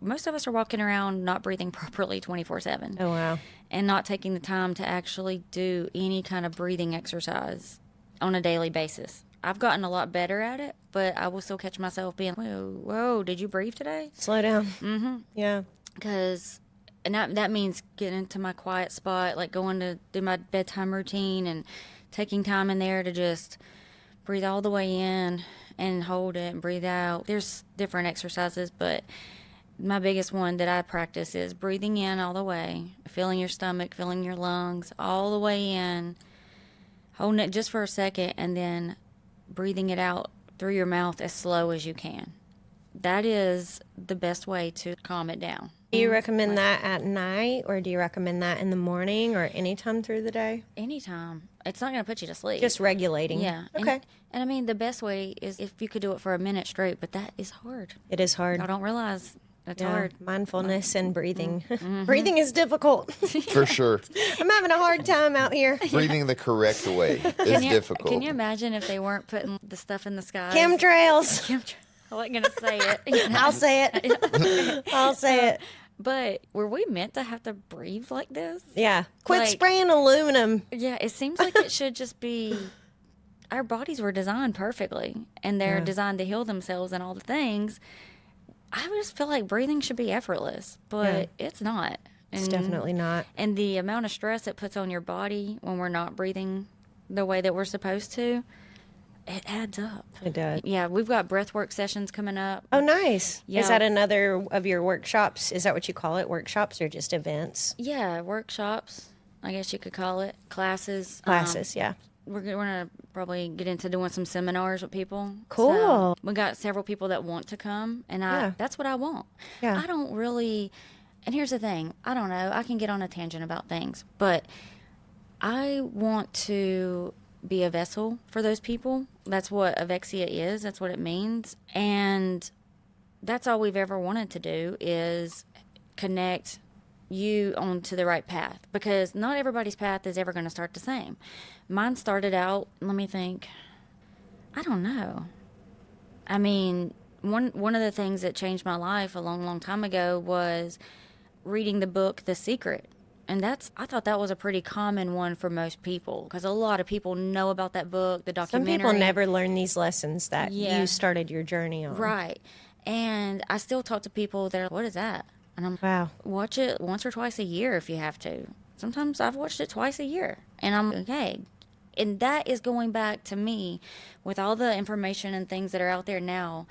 most of us are walking around not breathing properly 24/7 Oh, wow. and not taking the time to actually do any kind of breathing exercise on a daily basis. I've gotten a lot better at it, but I will still catch myself being, whoa, did you breathe today? Slow down. Mm-hmm. Yeah. Because that means getting into my quiet spot, like going to do my bedtime routine and taking time in there to just breathe all the way in and hold it and breathe out. There's different exercises, but my biggest one that I practice is breathing in all the way, feeling your stomach, feeling your lungs all the way in, holding it just for a second, and then breathing it out through your mouth as slow as you can. That is the best way to calm it down. Do you recommend that at night, or do you recommend that in the morning or anytime through the day? Anytime. It's not going to put you to sleep. Just regulating. Yeah. Okay. And I mean, the best way is if you could do it for a minute straight, but that is hard. It is hard. I don't realize it's Yeah. hard. Mindfulness and breathing. Breathing is difficult. For sure. I'm having a hard time out here. Breathing the correct way is difficult. Can you imagine if they weren't putting the stuff in the sky? Chemtrails. I wasn't going to say it. I'll say it. I'll say it. But were we meant to have to breathe like this? Yeah. Quit Like- spraying aluminum. Yeah, it seems like it should just be. Our bodies were designed perfectly, and they're designed to heal themselves and all the things. I just feel like breathing should be effortless, but it's not. It's definitely not. And the amount of stress it puts on your body when we're not breathing the way that we're supposed to, it adds up. It does. Yeah, we've got breathwork sessions coming up. Oh, nice. Yeah. Is that another of your workshops? Is that what you call it? Workshops or just events? Yeah, workshops, I guess you could call it. Classes. Classes, yeah. We're going to probably get into doing some seminars with people. Cool. So we got several people that want to come, and Yeah. that's what I want. Yeah. I don't really, and here's the thing, I don't know, I can get on a tangent about things, but I want to be a vessel for those people. That's what Evexia is. That's what it means. And that's all we've ever wanted to do is connect you onto the right path, because not everybody's path is ever going to start the same. Mine started out, let me think, I don't know. I mean, one of the things that changed my life a long, long time ago was reading the book The Secret. And I thought that was a pretty common one for most people, because a lot of people know about that book, the Some documentary. people never learn these lessons that Yeah. you started your journey on. Right. And I still talk to people that are, what is that? And I'm, Wow. watch it once or twice a year if you have to. Sometimes I've watched it twice a year. And I'm, okay. And that is going back to me with all the information and things that are out there now,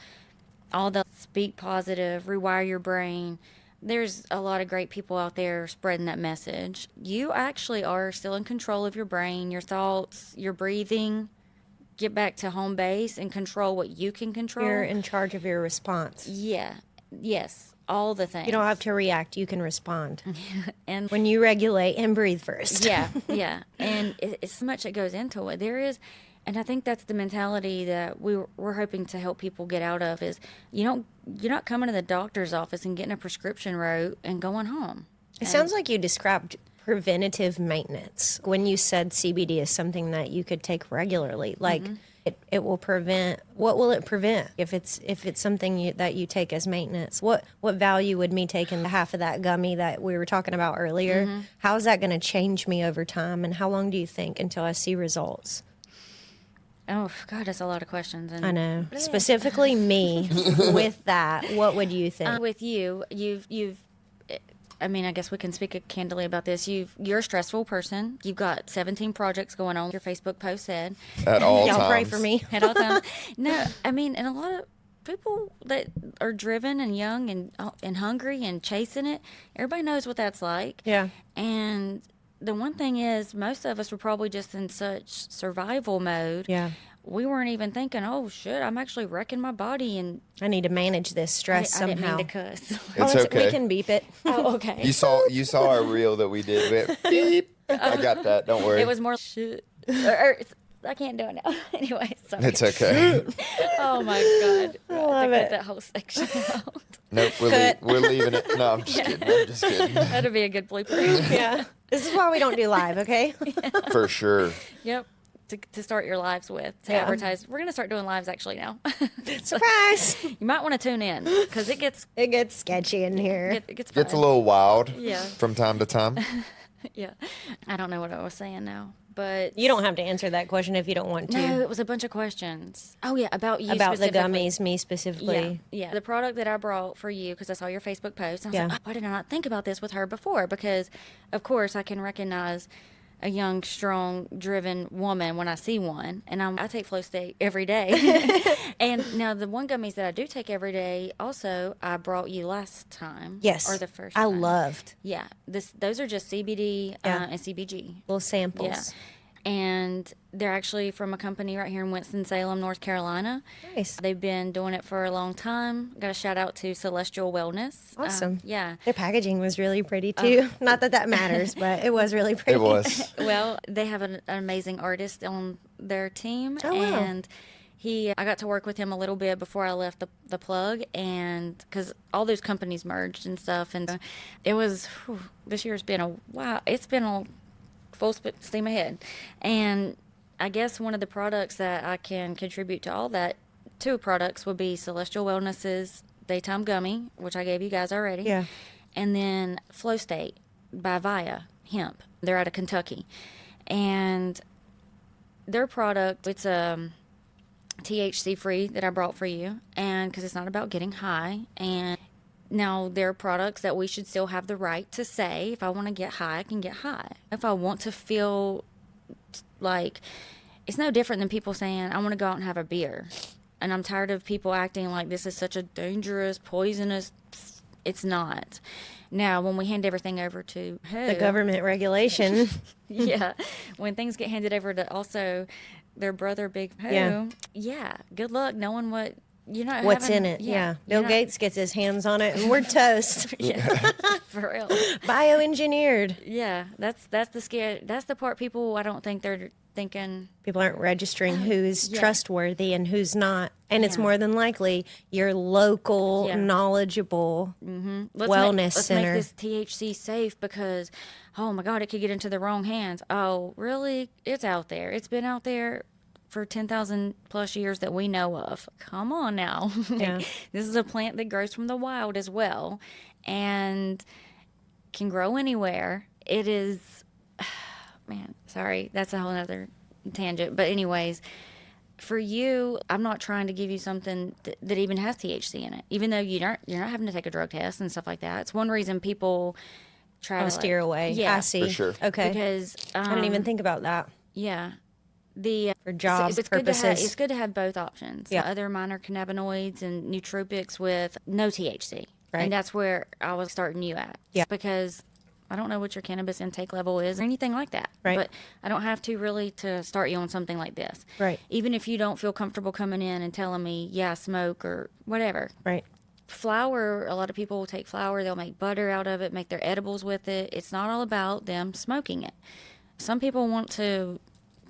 all the speak positive, rewire your brain. There's a lot of great people out there spreading that message. You actually are still in control of your brain, your thoughts, your breathing. Get back to home base and control what you can control. You're in charge of your response. Yeah. Yes. all the things. You don't have to react. You can respond. And When you regulate and breathe first. yeah, yeah. And it's so much that goes into it. There is, and I think that's the mentality that we're hoping to help people get out of is you're not coming to the doctor's office and getting a prescription wrote and going home. It sounds like you described preventative maintenance when you said CBD is something that you could take regularly. Like it will prevent. What will it prevent if it's something that you take as maintenance? What value would me taking half of that gummy that we were talking about earlier? How is that going to change me over time? And how long do you think until I see results? Oh God, that's a lot of questions. And I know. Specifically me with that, what would you think? with you've I mean, I guess we can speak candidly about this. You're a stressful person. You've got 17 projects going on. Your Facebook post said At all Y'all times. pray for me. at all times. No, I mean, and a lot of people that are driven and young and hungry and chasing it, everybody knows what that's like. Yeah. And the one thing is, most of us were probably just in such survival mode. Yeah. We weren't even thinking, oh shit, I'm actually wrecking my body, and I need to manage this stress I didn't somehow. mean to cuss. It's okay. We can beep it. Oh, okay. You saw our reel that we did. With, beep. I got that. Don't worry. It was more shit. I can't do it now. Anyway, sorry. It's okay. Oh my god. I love cut it. that whole section out. Nope, we're leaving it. No, I'm just kidding. I'm just kidding. That'd be a good blooper. Yeah. This is why we don't do live, okay? For sure. Yep. To start your lives with, to Yeah. advertise. We're going to start doing lives actually now. Surprise! You might want to tune in because it gets It gets sketchy in here. it gets Gets a fun. little wild Yeah. from time to time. Yeah. I don't know what I was saying now, but You don't have to answer that question if you don't want to. no, it was a bunch of questions. Oh yeah, about you About the specifically. gummies, me specifically. Yeah. The product that I brought for you, because I saw your Facebook post, I was Yeah. like, oh, why did I not think about this with her before? Because, of course, I can recognize a young, strong, driven woman when I see one, and I take Flow State every day. And now the one gummies that I do take every day, also I brought you last time. Yes. Or the first I time. loved Yeah. Those are just CBD Yeah. and CBG. little samples. Yeah. And they're actually from a company right here in Winston-Salem, North Carolina. Nice. They've been doing it for a long time. Got a shout out to Celestial Wellness. Awesome. Yeah. Their packaging was really pretty too. Not that that matters, but it was really pretty. It was. Well, they have an amazing artist on their team. Oh, wow. And I got to work with him a little bit before I left the plug, and because all those companies merged and stuff. And it was, this year's been it's been a full steam ahead. And I guess one of the products that I can contribute to all that, two products, would be Celestial Wellness's Daytime Gummy, which I gave you guys already. Yeah. And then Flow State by Via Hemp. They're out of Kentucky. And their product, it's THC free that I brought for you. And because it's not about getting high. And now, there are products that we should still have the right to say, if I want to get high, I can get high. If I want to feel like, it's no different than people saying, I want to go out and have a beer. And I'm tired of people acting like this is such a dangerous, poisonous, it's not. Now, when we hand everything over to The government regulation. yeah, when things get handed over to also their brother, Big Who, Yeah. good luck knowing what, What's in it? Yeah. Bill Gates gets his hands on it and we're toast. Yeah, for real. Bioengineered. Yeah, that's the scare. That's the part people, I don't think they're thinking. People aren't registering who's Yeah. trustworthy and who's not. And it's Yeah. more than likely your local, Yeah. knowledgeable Let's wellness let's center. make this THC safe because, oh my God, it could get into the wrong hands. Oh, really? It's out there. It's been out there for 10,000 plus years that we know of. Come on now. Yeah. This is a plant that grows from the wild as well and can grow anywhere. It is, man, sorry, that's a whole other tangent. But anyways, for you, I'm not trying to give you something that even has THC in it, even though you're not having to take a drug test and stuff like that. It's one reason people try to steer away. Yeah. I see. For sure. Okay. because I didn't even think about that. yeah. For job It's good to purposes. it's good to have both options. Yeah. Other minor cannabinoids and nootropics with no THC. Right. And that's where I was starting you at. Yeah. Because I don't know what your cannabis intake level is or anything like that. Right. But I don't have to really to start you on something like this. Right. Even if you don't feel comfortable coming in and telling me, yeah, I smoke or whatever. Right. Flour, a lot of people will take flour, they'll make butter out of it, make their edibles with it. It's not all about them smoking it. Some people want to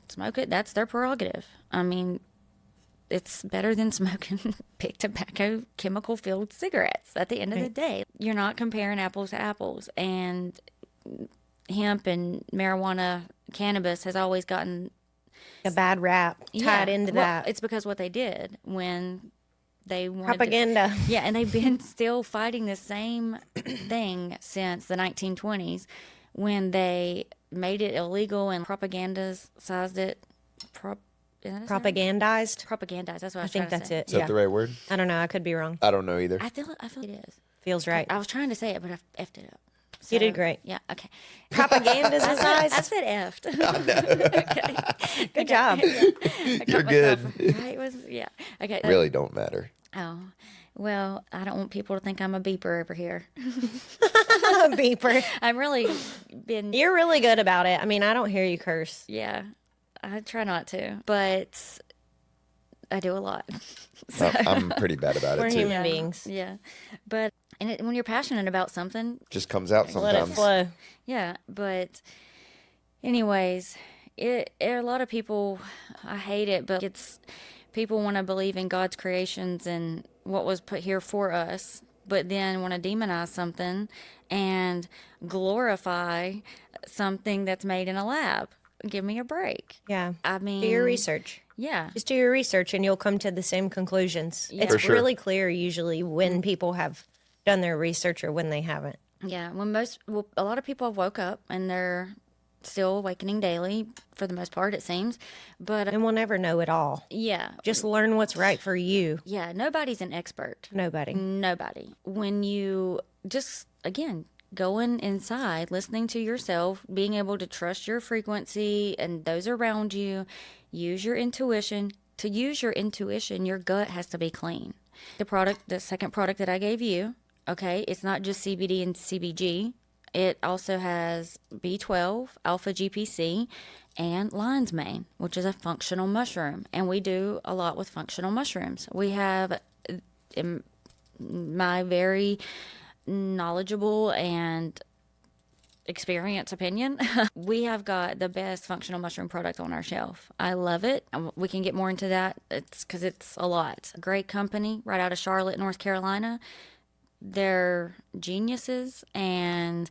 smoke it, that's their prerogative. I mean, it's better than smoking big tobacco, chemical filled cigarettes at the end of the day. You're not comparing apples to apples. And hemp and marijuana, cannabis has always gotten A bad rap tied into that. It's because what they did when they wanted Propaganda. And they've been still fighting the same thing since the 1920s when they made it illegal and propagandized it. Propagandized. Propagandized. That's what I was think trying to that's say. it. Is that the right word? I don't know. I could be wrong. I don't know either. I feel it is. Feels right. I was trying to say it, but I effed it up. So, You did great. Yeah. Okay. Propagandized. I said effed. Okay. Good job. You're good. Right? It was Okay. Really don't matter. Oh. Well, I don't want people to think I'm a beeper over here. Beeper. I'm really been. You're really good about it. I mean, I don't hear you curse. Yeah, I try not to, but I do a lot. I'm pretty bad about We're it too. human beings. Yeah, but when you're passionate about something, Just comes out Let it sometimes. flow. yeah. But anyways, a lot of people, I hate it, but it's people want to believe in God's creations and what was put here for us, but then want to demonize something and glorify something that's made in a lab. Give me a break. Yeah. I mean, Do your research. Yeah. Just do your research and you'll come to the same conclusions. Yeah. It's For sure. really clear usually when people have done their research or when they haven't. Yeah. A lot of people have woke up and they're still awakening daily for the most part, it seems. But And we'll never know it all. yeah. Just learn what's right for you. Yeah. Nobody's an expert. Nobody. Nobody. When you just, again, going inside, listening to yourself, being able to trust your frequency and those around you, use your intuition. To use your intuition, your gut has to be clean. The second product that I gave you, okay, it's not just CBD and CBG. It also has B12, alpha GPC, and lion's mane, which is a functional mushroom. And we do a lot with functional mushrooms. We have, in my very knowledgeable and experienced opinion, we have got the best functional mushroom product on our shelf. I love it. We can get more into that. It's because it's a lot. Great company right out of Charlotte, North Carolina. They're geniuses, and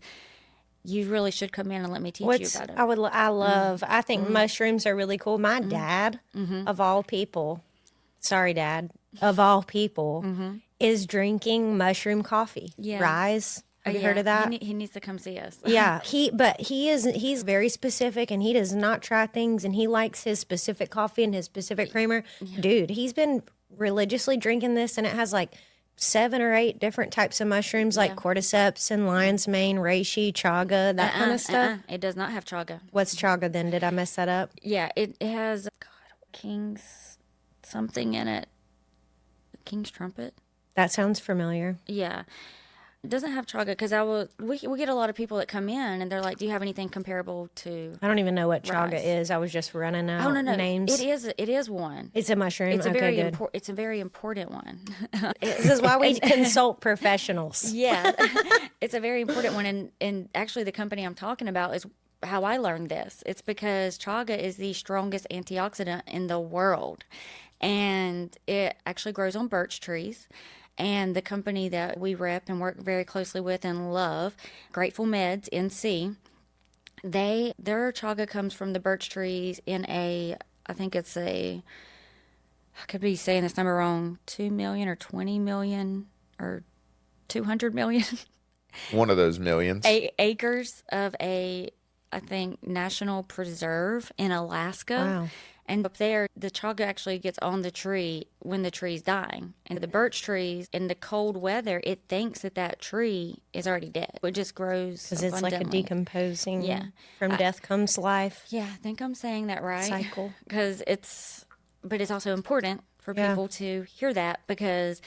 you really should come in and let me teach you about it. I think mushrooms are really cool. My dad, of all people, sorry, Dad, of all people, is drinking mushroom coffee. Yeah. Rise. Have you heard of that? He needs to come see us. Yeah, he's very specific and he does not try things and he likes his specific coffee and his specific creamer. Dude, he's been religiously drinking this and it has like 7 or 8 different types of mushrooms like cordyceps and lion's mane, reishi, chaga, that kind of stuff. It does not have chaga. What's chaga then? Did I mess that up? Yeah, it has King's something in it. King's trumpet. That sounds familiar. Yeah. It doesn't have chaga because we get a lot of people that come in and they're like, do you have anything comparable to? I don't even know what chaga Rice. is. I was just running out names. It is one. It's a mushroom. It's a okay, very good. it's a very important one. This is why we consult professionals. Yeah. It's a very important one, and actually the company I'm talking about is how I learned this. It's because chaga is the strongest antioxidant in the world, and it actually grows on birch trees. And the company that we rep and work very closely with and love, Grateful Meds NC, their chaga comes from the birch trees in I could be saying this number wrong, 2 million or 20 million or 200 million One of those millions. acres of I think, national preserve in Alaska. Wow. And up there, the chaga actually gets on the tree when the tree's dying. And the birch trees, in the cold weather, it thinks that tree is already dead. It just grows Because it's like a abundantly. decomposing, from death comes life Yeah, I think I'm saying that right. cycle. Because it's also important for Yeah. people to hear that because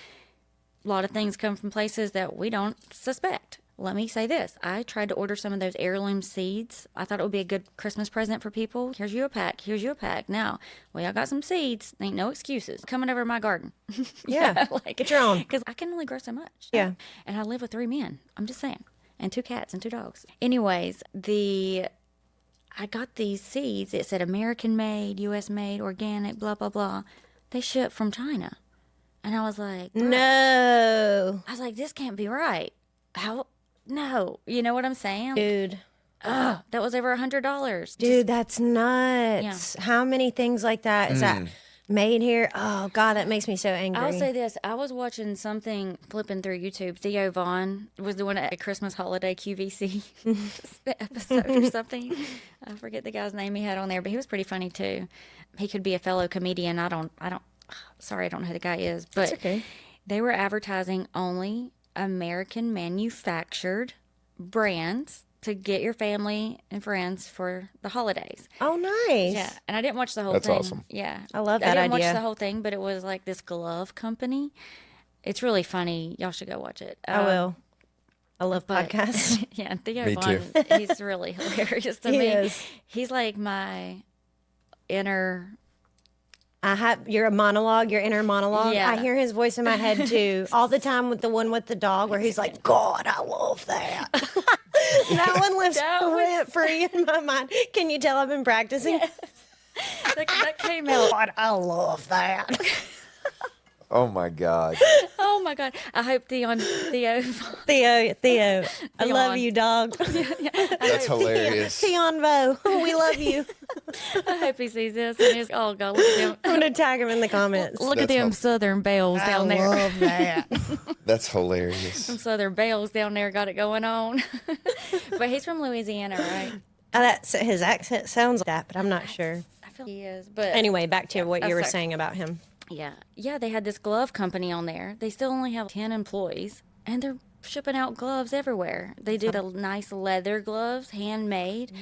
a lot of things come from places that we don't suspect. let me say this. I tried to order some of those heirloom seeds. I thought it would be a good Christmas present for people. Here's you a pack. Here's you a pack. Now, well, y'all got some seeds. Ain't no excuses. Coming over my garden. Yeah. Get your own. Because I can only grow so much. Yeah. And I live with 3 men. I'm just saying. And 2 cats and 2 dogs. Anyways, I got these seeds. It said American made, U.S. made, organic, blah, blah, blah. They ship from China. And I was like, no. I was like, this can't be right. How? No. You know what I'm saying? Dude. Oh, that was over $100. Dude, that's nuts. Yeah. How many things like that is that made here? Oh, God, that makes me so angry. I'll say this. I was watching something, flipping through YouTube. Theo Vaughn was doing a Christmas holiday QVC episode or something. I forget the guy's name he had on there, but he was pretty funny too. He could be a fellow comedian. Sorry, I don't know who the guy is. But okay. They were advertising only American manufactured brands to get your family and friends for the holidays. Oh, nice. Yeah, and I didn't watch the whole That's thing. awesome. Yeah. I love that I didn't idea. watch the whole thing, but it was like this glove company. It's really funny. Y'all should go watch it. I will. I love podcasts. Yeah, Theo Me Vaughn, too. he's really hilarious to He me. is. He's like my inner... Your monologue, your inner monologue. Yeah. I hear his voice in my head too, all the time with the one with the dog where he's like, God, I love that. That one lives rent free in my mind. Can you tell I've been practicing? Yes. That came out. God, I love that. Oh my God. Oh my God. I hope Theo. Theo, I love you, dog. That's hilarious. Theonvo, we love you. I hope he sees this. And he's, oh God, look at them. I'm going to tag him in the comments. Look at them Southern bells down there. I love that. That's hilarious. Some Southern bells down there got it going on. But he's from Louisiana, right? His accent sounds like that, but I'm not sure. I feel he is. But Anyway, back to what you were sorry. saying about him. Yeah, they had this glove company on there. They still only have 10 employees, and they're shipping out gloves everywhere. They do the nice leather gloves, handmade,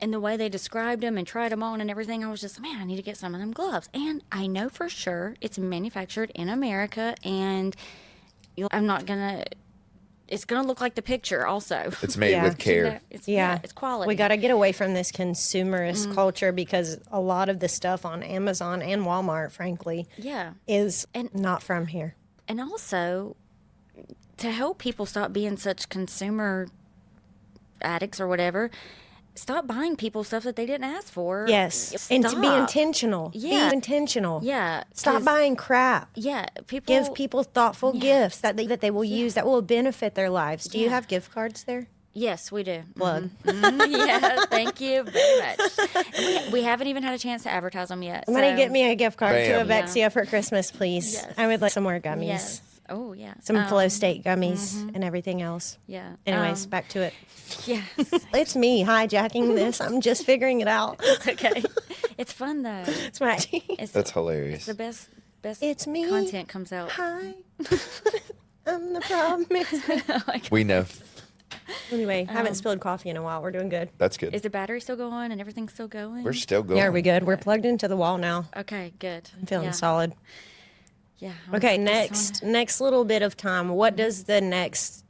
and the way they described them and tried them on and everything, I was just, man, I need to get some of them gloves. And I know for sure it's manufactured in America, and I'm not gonna. It's gonna look like the picture. Also, It's made with care. It's quality. We got to get away from this consumerist culture because a lot of the stuff on Amazon and Walmart, frankly, is not from here. And also, to help people stop being such consumer addicts or whatever, stop buying people stuff that they didn't ask for. Yes. And to be Stop. intentional. Yeah. Be intentional. Yeah. Stop 'cause- buying crap. Yeah. People Give people thoughtful gifts that they will use that will benefit their lives. Do you have gift cards there? Yes, we do. Plug. Yeah, thank you very much. We haven't even had a chance to advertise them yet. Somebody get me a gift card Bam. to Evexia for Christmas, please. Yes. I would like some more gummies. Yes. Oh, yeah. Some Flow State gummies and everything else. Yeah. Anyways, back to it. Yes. It's me hijacking this. I'm just figuring it out. It's okay. It's fun, though. It's my It's That's hilarious. the best It's me. content comes out. Hi. I'm the problem. We know. Anyway, haven't spilled coffee in a while. We're doing good. That's good. Is the battery still going and everything still going? We're still going. Yeah, are we good? We're plugged into the wall now. Okay, good. I'm feeling Yeah. solid. Yeah. Okay, This next little bit of time. What does the next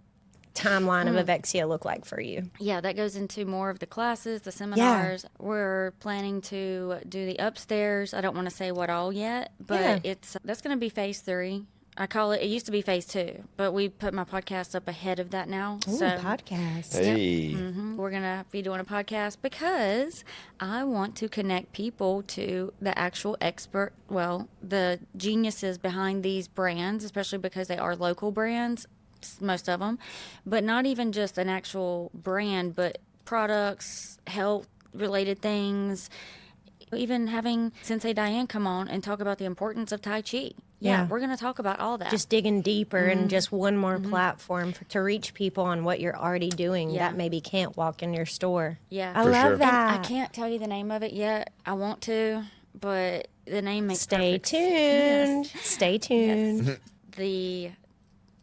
timeline of Evexia look like for you? Yeah, that goes into more of the classes, the seminars. We're planning to do the upstairs. I don't want to say what all yet, but that's going to be phase 3. I call it used to be phase 2, but we put my podcast up ahead of that now. Ooh, So podcast. Hey. we're going to be doing a podcast because I want to connect people to the actual the geniuses behind these brands, especially because they are local brands, most of them, but not even just an actual brand, but products, health related things, even having Sensei Diane come on and talk about the importance of Tai Chi. Yeah. We're going to talk about all that. Just digging deeper and just one more platform to reach people on what you're already doing that maybe can't walk in your store. Yeah. I For love sure. And that. I can't tell you the name of it yet. I want to, but the name makes Stay perfect tuned. Stay tuned. Yes. The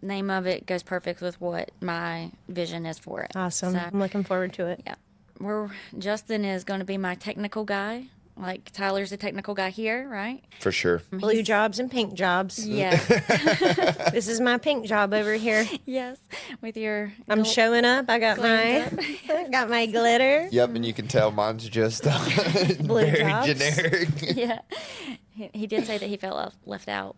name of it goes perfect with what my vision is for it. Awesome. So, I'm looking forward to it. yeah. Justin is going to be my technical guy. Like Tyler's the technical guy here, right? For sure. Blue jobs and pink jobs. Yeah. This is my pink job over here. Yes. With your I'm showing up. I got my Glands got my glitter. Yep, and you can tell mine's just Blue very jobs. generic. Yeah. He did say that he felt left out,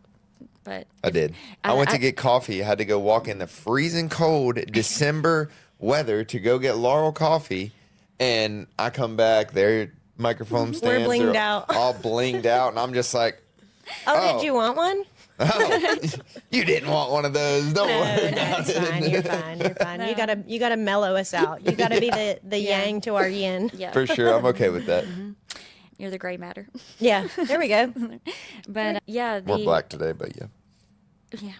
but I did. I went to get coffee. I had to go walk in the freezing cold December weather to go get Laurel coffee, and I come back, their microphone stands blinged are out. all blinged out, and I'm just like, Oh, did you want one? oh, you didn't want one of those. Don't worry. No, it's fine. You're fine. You're fine. No. You gotta mellow us out. You gotta be the yang to our yin. yeah. For sure, I'm okay with that. You're the gray matter. Yeah. There we go. But yeah, We're black today, but yeah. Yeah.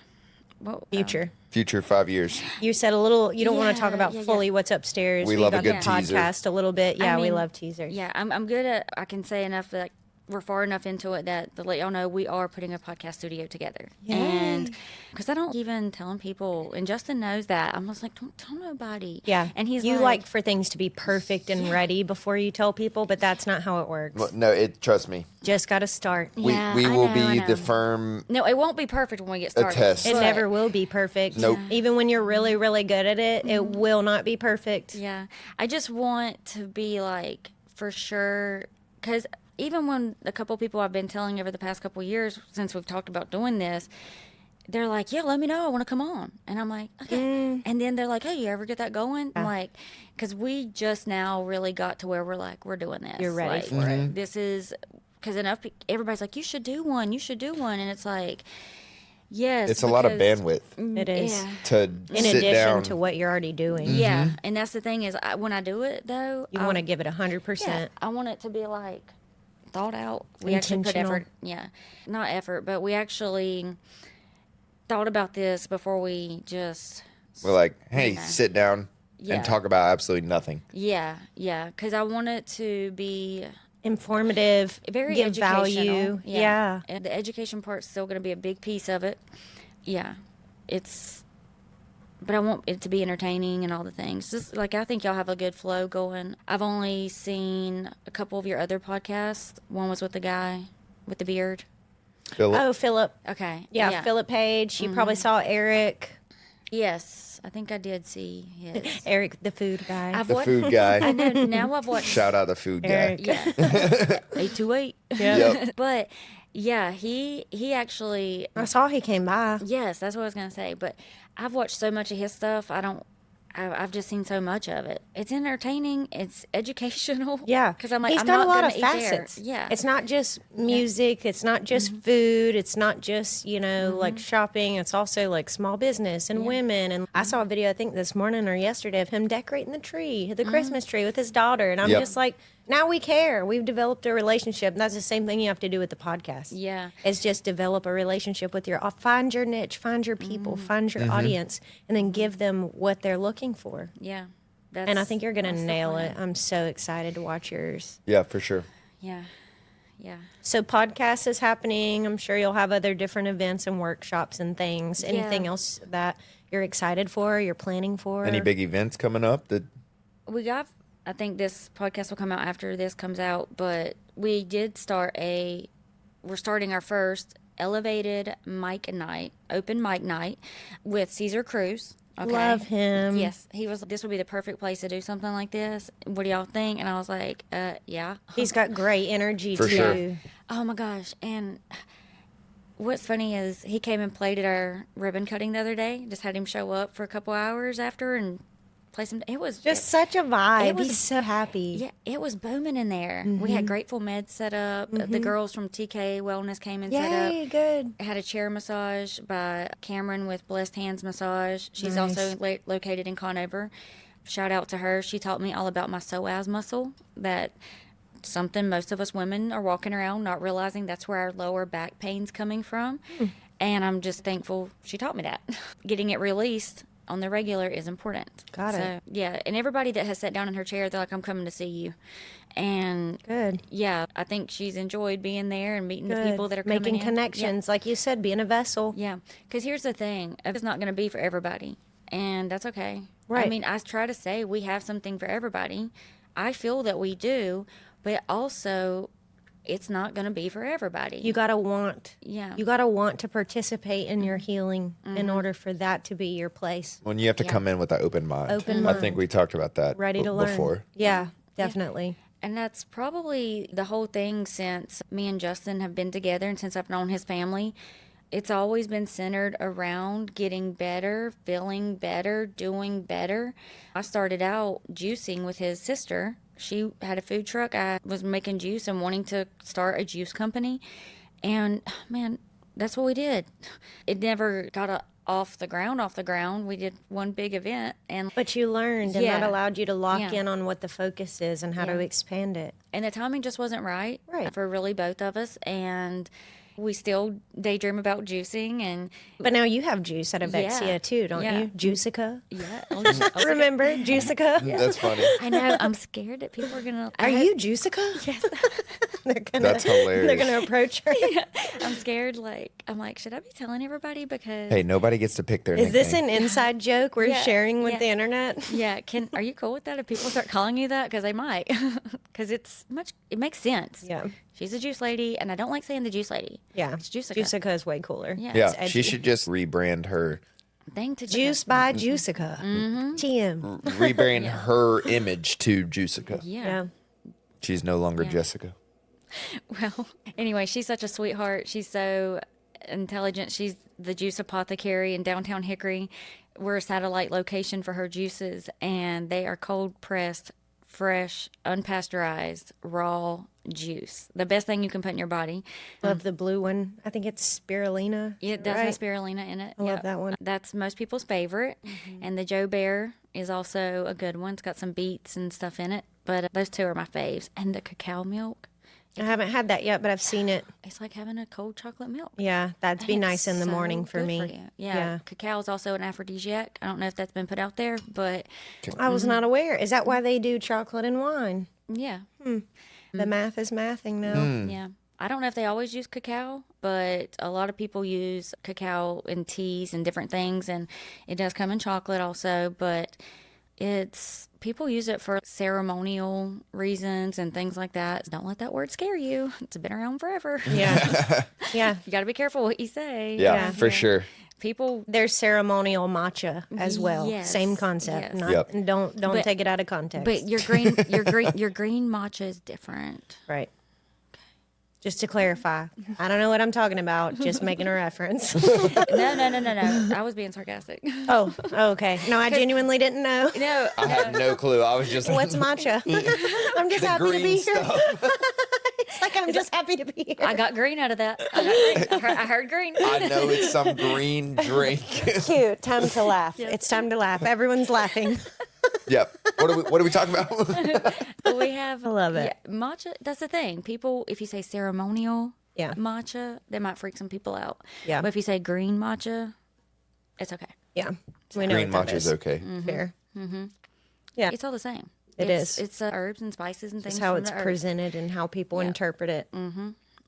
Well, Future. Future 5 years. You said a little. You don't want to talk Yeah, about yeah, fully what's upstairs. We love a got good the teaser. podcast a little bit. Yeah, we mean, love teasers. Yeah, I'm good at. I can say enough that we're far enough into it that to let y'all know we are putting a podcast studio together. Yay. And because I don't even telling people, and Justin knows that. I'm just like, don't tell nobody. Yeah. And he's you like for things to be perfect and ready before you tell people, but that's not how it works. Well, no, trust me. Just got to start. Yeah, we I will know, I be know. the firm No, it won't be perfect when we get started. test. It but- never will be perfect. Nope. Even when you're really, really good at it, it will not be perfect. Yeah. I just want to be like, for sure, because even when a couple people I've been telling over the past couple years since we've talked about doing this, they're like, yeah, let me know. I want to come on. And I'm like, okay. And then they're like, hey, you ever get that going? I'm like, because we just now really got to where we're like, we're doing this. You're ready Like, for it. This is, because everybody's like, you should do one. You should do one. And it's like, yes. It's a lot of because- bandwidth It is. Yeah. to In sit addition down. to what you're already doing. Yeah. And that's the thing is, when I do it, though, You want to give it 100%. yeah, I want it to be like thought out. We actually put Intentional. effort. Yeah, not effort, but we actually thought about this before we just. We're like, hey, Yeah. sit down Yeah. and talk about absolutely nothing. Yeah, because I want it to be Informative, very give educational. value. Yeah. And the education part's still going to be a big piece of it. Yeah, it's. But I want it to be entertaining and all the things. Just like I think y'all have a good flow going. I've only seen a couple of your other podcasts. One was with the guy with the beard. Philip, Oh, Philip. Okay. Yeah, Philip Page. You probably saw Eric. Yes, I think I did see his. Eric, the food guy. I've the watched. food I guy. know now I've watched. Shout out the food guy. Eric. Yeah. 828. Yep. But yeah, he actually. I saw he came by. Yes, that's what I was gonna say. But I've watched so much of his stuff. I've just seen so much of it. It's entertaining. It's educational. Yeah, Because I'm like, he's I'm got not a lot gonna of eat there. facets. Yeah. it's not just music. It's not just food. It's not just like shopping. It's also like small business and women. And I saw a video I think this morning or yesterday of him decorating the tree, the Christmas tree, with his daughter. And I'm Yep. just like, now we care. We've developed a relationship. And that's the same thing you have to do with the podcast. Yeah. Is just develop a relationship with find your niche, find your people, find your audience, and then give them what they're looking for. Yeah. And I think you're going to that's the nail plan. it. I'm so excited to watch yours. Yeah, for sure. Yeah. Yeah. So podcast is happening. I'm sure you'll have other different events and workshops and things. Anything Yeah. else that you're excited for, you're planning for? Any big events coming up that We got, I think this podcast will come out after this comes out, but we did we're starting our first elevated mic night, open mic night with Caesar Cruz. Okay. Love him. Yes, he was. This would be the perfect place to do something like this. What do y'all think? And I was like, yeah. He's got great energy For too. sure. Oh my gosh! And what's funny is he came and played at our ribbon cutting the other day. Just had him show up for a couple hours after and play some. It was Just such a vibe. was- He's so happy. yeah, it was booming in there. We had Grateful Med set up. The girls from TK Wellness came and set up. Yay, good. Had a chair massage by Cameron with Blessed Hands Massage. She's Nice. also located in Conover. Shout out to her. She taught me all about my psoas muscle. That something most of us women are walking around not realizing that's where our lower back pain's coming from. And I'm just thankful she taught me that. Getting it released on the regular is important. Got it. Yeah, and everybody that has sat down in her chair, they're like, I'm coming to see you. And Good. yeah, I think she's enjoyed being there and meeting the Good. people that are making coming in. connections, like you said, being a vessel. Yeah, because here's the thing: it's not going to be for everybody, and that's okay. Right. I mean, I try to say we have something for everybody. I feel that we do, but also it's not going to be for everybody. You gotta want. Yeah. You gotta want to participate in your healing in order for that to be your place. When you have to come in with that open mind. Open I mind. think we talked about that Ready to learn. before. Yeah, definitely. And that's probably the whole thing since me and Justin have been together and since I've known his family. It's always been centered around getting better, feeling better, doing better. I started out juicing with his sister. She had a food truck. I was making juice and wanting to start a juice company. And man, that's what we did. It never got off the ground. We did one big event. But you learned, and that Yeah. allowed you to lock Yeah. in on what the focus is and how to expand it. And the timing just wasn't right, Right. for really both of us. And we still daydream about juicing. And But now you have juice at Evexia Yeah. too, don't Yeah. you? Juicica. yeah, Remember Juicica? That's funny. I know. I'm scared that people are gonna. Are you Juicica? Yes. That's hilarious. They're gonna approach her. I'm scared. I'm like, should I be telling everybody? Because Hey, nobody gets to pick their Is this nickname. an inside joke we're Yeah, sharing with yeah. the internet? yeah, are you cool with that if people start calling you that? Because they might. Because it makes sense. Yeah. She's a juice lady, and I don't like saying the juice lady. Yeah. It's Juicica. Juicica is way cooler. Yeah. Yeah, It's she edgy. should just rebrand her, Thing to Juice by Juicica. TM. rebrand her image to Juicica. Yeah. Yeah. She's no longer Jessica. Well, anyway, she's such a sweetheart. She's so intelligent. She's the juice apothecary in downtown Hickory. We're a satellite location for her juices, and they are cold pressed, fresh, unpasteurized, raw juice. The best thing you can put in your body. Love the blue one. I think it's spirulina. It does right? have spirulina in it. I love that one. That's most people's favorite. And the Joe Bear is also a good one. It's got some beets and stuff in it. But those two are my faves. And the cacao milk. I haven't had that yet, but I've seen it. It's like having a cold chocolate milk. Yeah, that'd be And nice it's in the so morning for good me. you. Yeah. Cacao is also an aphrodisiac. I don't know if that's been put out there, but I was not aware. Is that why they do chocolate and wine? yeah. The math is mathing now. Yeah. I don't know if they always use cacao, but a lot of people use cacao in teas and different things, and it does come in chocolate also, but people use it for ceremonial reasons and things like that. Don't let that word scare you. It's been around forever. Yeah. Yeah. You got to be careful what you say. Yeah, for sure. People There's ceremonial matcha as well. Yes, Same concept. yes. Not, Yep. and don't But- take it out of context. but your green matcha is different. right. Just to clarify, I don't know what I'm talking about. Just making a reference. No. I was being sarcastic. Oh, okay. No, I genuinely didn't know. No, I had no clue. I was just What's matcha? I'm just the happy to green be here. stuff. It's like I'm just happy to be here. I got green out of that. I heard green. I know it's some green drink. Cute. Time to laugh. It's time to laugh. Everyone's laughing. Yep. What are we talking about? We have. I love it. Yeah, matcha. That's the thing. People, if you say ceremonial Yeah. matcha, that might freak some people out. Yeah. But if you say green matcha, it's okay. Yeah. We know Green what that matcha is is. okay. Fair. Yeah. It's all the same. It it's, is. It's herbs and spices and things. It's how from it's the earth. presented and how people interpret it.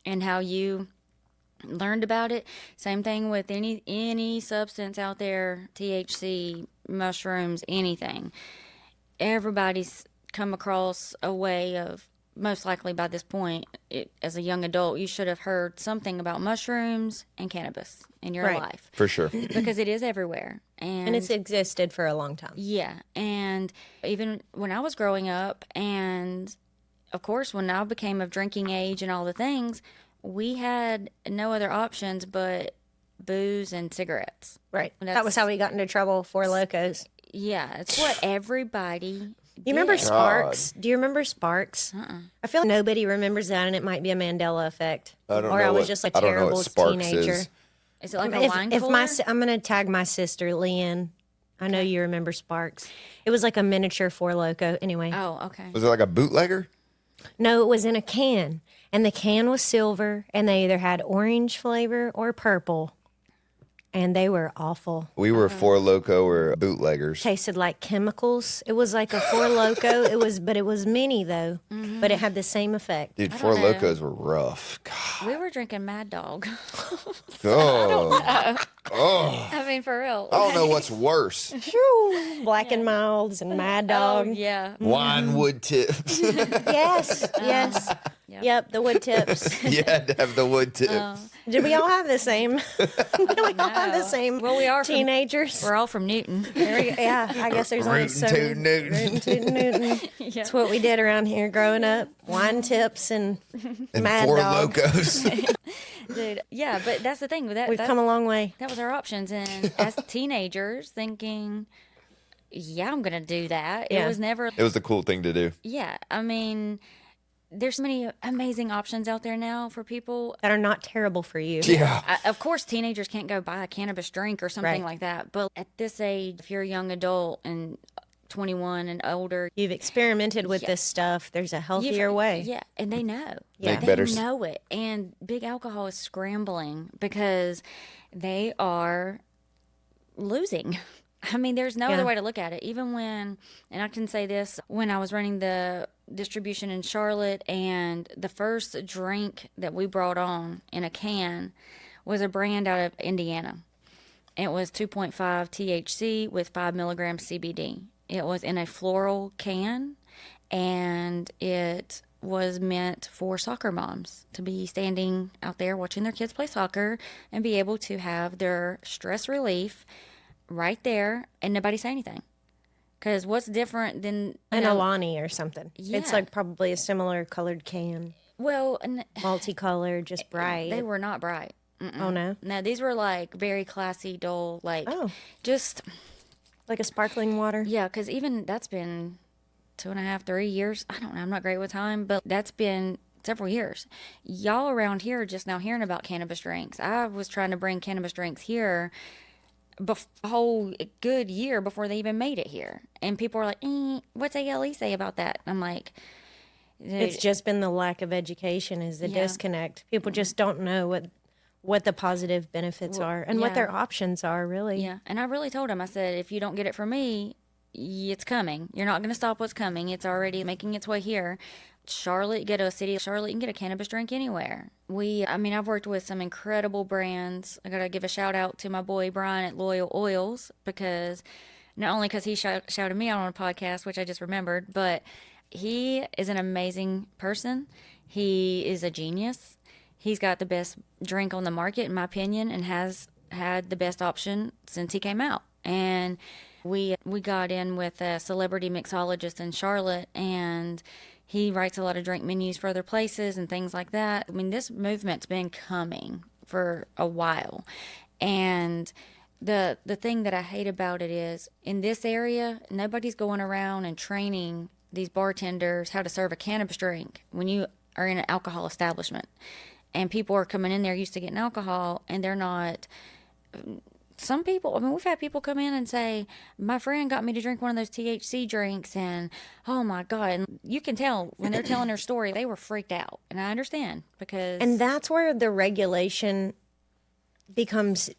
And how you learned about it. Same thing with any substance out there, THC, mushrooms, anything. Everybody's come across a way of, most likely by this point, as a young adult, you should have heard something about mushrooms and cannabis in your Right. life. For sure. Because it is everywhere. And it's existed for a long time. Yeah. And even when I was growing up, and of course, when I became of drinking age and all the things, we had no other options but booze and cigarettes. Right. That That's- was how we got into trouble for Locos. Yeah. It's what everybody. You remember did. Sparks? Do you remember Sparks? I feel like nobody remembers that, and it might be a Mandela effect. I don't or know I was what- just a I don't know terrible what Sparks teenager. is. Is it like a wine If cooler? I'm gonna tag my sister Leanne. I know you remember Sparks. It was like a miniature Four Loko. Anyway, Oh, okay. Was it like a bootlegger? no, it was in a can, and the can was silver, and they either had orange flavor or purple, and they were awful. We were Four Loco or bootleggers. Tasted like chemicals. It was like a Four Loko. But it was mini though, but it had the same effect. Dude, Four know. Locos were rough. God. We were drinking Mad Dog. Oh. I mean, for real. I don't know what's worse. Black and Milds and Mad Oh, Dog. yeah. Wine wood tips. Yes, yes. Yep, the wood tips. You had to have the wood tips. Did we all have the same? Did we all have the same? Well, we are teenagers. We're all from Newton. There we go. Yeah, I guess there's only Rootin' so tootin' many. Newton. Rootin' tootin' Newton. That's what we did around here growing up. Wine tips and And Mad 4 Dog. Locos. Dude, yeah, but that's the thing. We've come a long way. That was our options. And as teenagers, thinking, yeah, I'm going to do that. Yeah. It was never, It was a cool thing to do. yeah. I mean, there's so many amazing options out there now for people. That are not terrible for you. Yeah. Of course, teenagers can't go buy a cannabis drink or something Right. like that. But at this age, if you're a young adult and 21 and older, You've experimented with this stuff. There's a healthier way. Yeah, and they know. Yeah. Make They better. know it. And big alcohol is scrambling because they are losing. I mean, there's no Yeah. other way to look at it. Even when, and I can say this, when I was running the distribution in Charlotte, and the first drink that we brought on in a can was a brand out of Indiana. It was 2.5 THC with 5 milligrams CBD. It was in a floral can, and it was meant for soccer moms to be standing out there watching their kids play soccer and be able to have their stress relief right there and nobody say anything. Because what's different than, you An know, Alani or something. It's Yeah. like probably a similar colored can. well, and Multicolored, just bright. they were not bright. Oh, no. No, these were like very classy, dull, like Oh. just, Like a sparkling water. yeah, because even that's been 2.5, 3 years. I don't know. I'm not great with time, but that's been several years. Y'all around here are just now hearing about cannabis drinks. I was trying to bring cannabis drinks here a whole good year before they even made it here. And people are like, what's ALE say about that? I'm like, It's just been the lack of education is the Yeah. disconnect. People just don't know what the positive benefits are and what yeah. their options are, really. yeah. And I really told him, I said, if you don't get it from me, it's coming. You're not going to stop what's coming. It's already making its way here. Charlotte, get to a city, Charlotte, you can get a cannabis drink anywhere. I mean, I've worked with some incredible brands. I got to give a shout out to my boy Brian at Loyal Oils, because not only because he shouted me out on a podcast, which I just remembered, but he is an amazing person. He is a genius. He's got the best drink on the market, in my opinion, and has had the best option since he came out. And we got in with a celebrity mixologist in Charlotte, and he writes a lot of drink menus for other places and things like that. I mean, this movement's been coming for a while. And the thing that I hate about it is, in this area, nobody's going around and training these bartenders how to serve a cannabis drink when you are in an alcohol establishment. And people are coming in there used to getting alcohol, and they're not. Some people, I mean, we've had people come in and say, my friend got me to drink one of those THC drinks, and oh my God. And you can tell when they're telling their story, they were freaked out. And I understand, because. And that's where the regulation becomes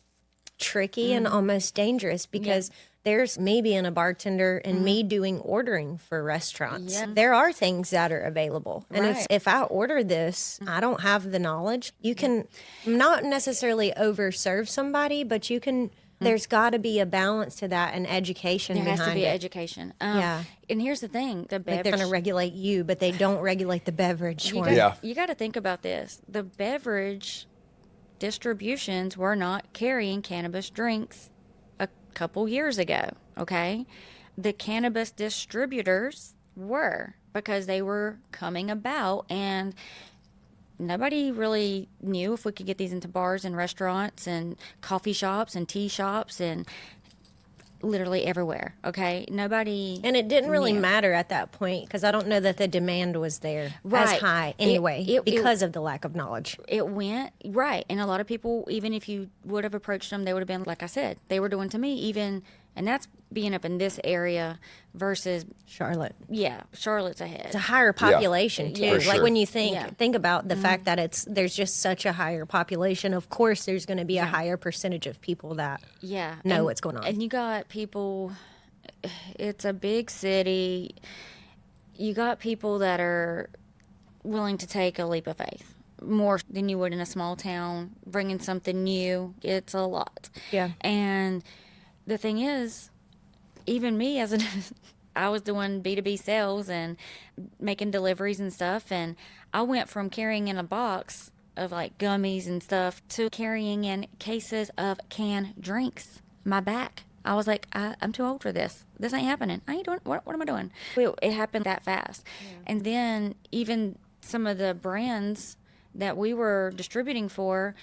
tricky and almost dangerous, because there's me being a bartender and me doing ordering for restaurants. Yeah. There are things that are available. And Right. if I order this, I don't have the knowledge. You can not necessarily overserve somebody, but you can, there's got to be a balance to that and education There behind has to be it. education. Yeah. And here's the thing, the Like beverage. they're going to regulate you, but they don't regulate the beverage. one. Yeah. You got to think about this. The beverage distributions were not carrying cannabis drinks a couple years ago, okay? The cannabis distributors were, because they were coming about, and nobody really knew if we could get these into bars and restaurants and coffee shops and tea shops and literally everywhere, okay? Nobody. And it didn't really knew. matter at that point, because I don't know that the demand was there as Right. high anyway, It- because of the lack of knowledge. It went right, and a lot of people, even if you would have approached them, they would have been, like I said, they were doing to me even, and that's being up in this area versus, Charlotte. yeah, Charlotte's ahead. It's a higher population too. For Like sure. when you Yeah. think about the fact that there's just such a higher population. Of course, there's going to be a higher percentage of people that Yeah, know and- what's going on. And you got people. It's a big city. You got people that are willing to take a leap of faith more than you would in a small town, bringing something new. It's a lot. Yeah. And the thing is, even me as an I was doing B2B sales and making deliveries and stuff. And I went from carrying in a box of like gummies and stuff to carrying in cases of canned drinks. My back. I was like, I'm too old for this. This ain't happening. I ain't doing, what am I doing? It happened that fast. Yeah. And then even some of the brands that we were distributing for,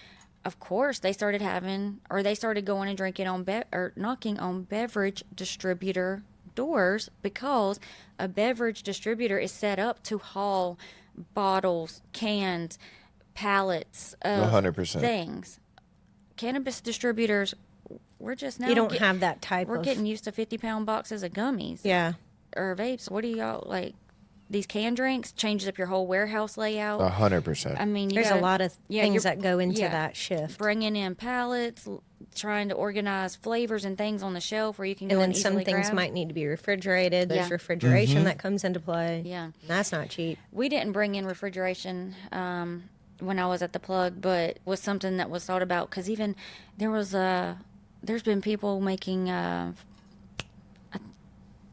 of course, they started going and drinking on or knocking on beverage distributor doors, because a beverage distributor is set up to haul bottles, cans, pallets of 100%. things. Cannabis distributors, we're just now You don't have that type we're of... getting used to 50-pound boxes of gummies. Yeah. Or vapes. What do y'all like? These canned drinks changes up your whole warehouse layout. 100%. I mean, There's a lot of things that go into that shift. Bringing in pallets, trying to organize flavors and things on the shelf where you can go And then and some easily things grab. might need to be refrigerated. There's Yeah. refrigeration that comes into play. Yeah. That's not cheap. We didn't bring in refrigeration when I was at the plug, but was something that was thought about, because even there's been people making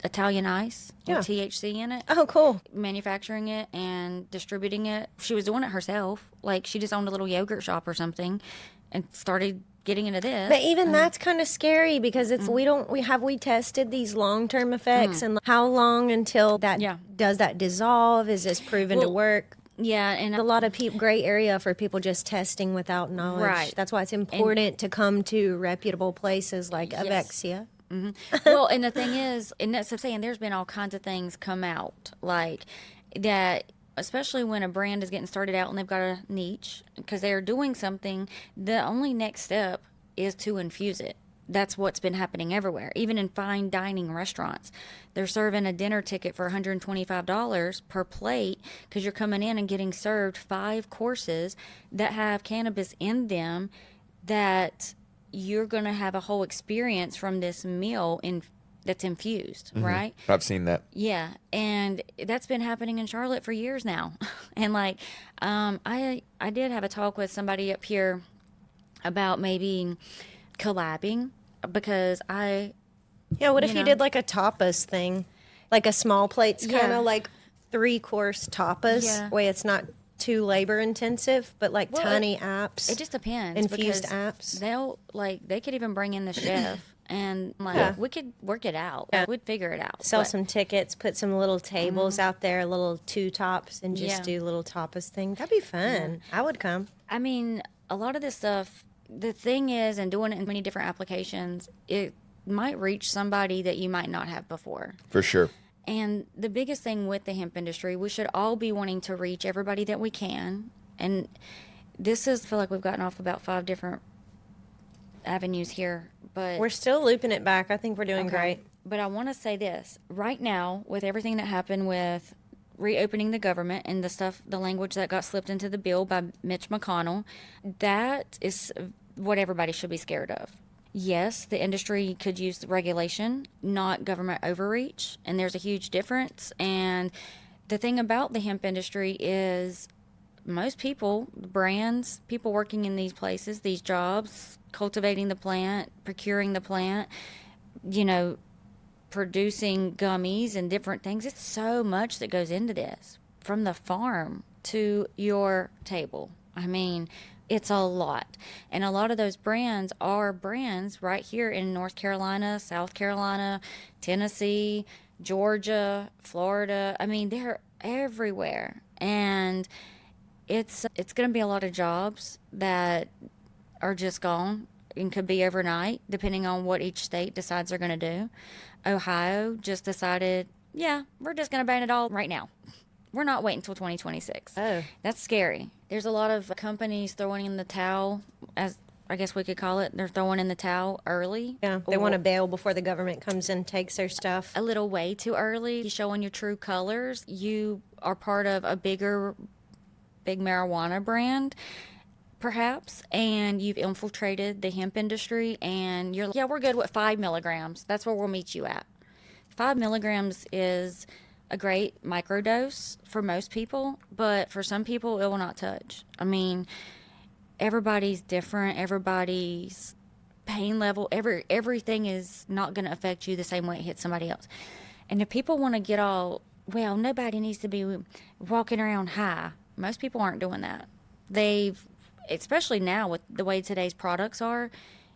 Italian ice with THC in it. Oh, cool. Manufacturing it and distributing it. She was doing it herself. Like, she just owned a little yogurt shop or something and started getting into this. But even that's kind of scary, because it's we tested these long-term effects and how long until that does that dissolve? Is this proven to work? Yeah, and a lot of gray area for people just testing without knowledge. Right. That's why it's important to come to reputable places like Evexia. Well, and the thing is, and that's what I'm saying, there's been all kinds of things come out like that, especially when a brand is getting started out and they've got a niche because they're doing something. The only next step is to infuse it. That's what's been happening everywhere, even in fine dining restaurants. They're serving a dinner ticket for $125 per plate because you're coming in and getting served 5 courses that have cannabis in them, that you're going to have a whole experience from this meal that's infused, right? I've seen that. Yeah, and that's been happening in Charlotte for years now. And like, I did have a talk with somebody up here about maybe collabing, because what if you did like a tapas thing, like a small plates, kind of like 3-course tapas, way it's not too labor intensive, but like tiny apps. It just depends. Infused apps. They could even bring in the chef and we could work it out. Yeah. We'd figure it out. Sell some tickets, put some little tables out there, little 2 tops, and just do little tapas thing. That'd be fun. I would come. I mean, a lot of this stuff, the thing is, and doing it in many different applications, it might reach somebody that you might not have before. For sure. And the biggest thing with the hemp industry, we should all be wanting to reach everybody that we can. And I feel like we've gotten off about 5 different avenues here, but we're still looping it back. I think we're doing great. But I want to say this right now, with everything that happened with reopening the government and the language that got slipped into the bill by Mitch McConnell, that is what everybody should be scared of. Yes, the industry could use the regulation, not government overreach, and there's a huge difference. And the thing about the hemp industry is most people, brands, people working in these places, these jobs, cultivating the plant, procuring the plant, producing gummies and different things. It's so much that goes into this, from the farm to your table. I mean, it's a lot. And a lot of those brands are brands right here in North Carolina, South Carolina, Tennessee, Georgia, Florida. I mean, they're everywhere. And it's going to be a lot of jobs that are just gone and could be overnight, depending on what each state decides they're going to do. Ohio just decided, we're just going to ban it all right now. We're not waiting until 2026. Oh. That's scary. There's a lot of companies throwing in the towel, as I guess we could call it. They're throwing in the towel early. Yeah, they want to bail before the government comes and takes their stuff. A little way too early. You're showing your true colors. You are part of a big marijuana brand, perhaps, and you've infiltrated the hemp industry, and you're like, we're good with 5 milligrams. That's where we'll meet you at. 5 milligrams is a great microdose for most people, but for some people it will not touch. I mean, everybody's different. Everybody's pain level, everything is not going to affect you the same way it hits somebody else. And if people want to get all, well, nobody needs to be walking around high. Most people aren't doing that. Especially now with the way today's products are,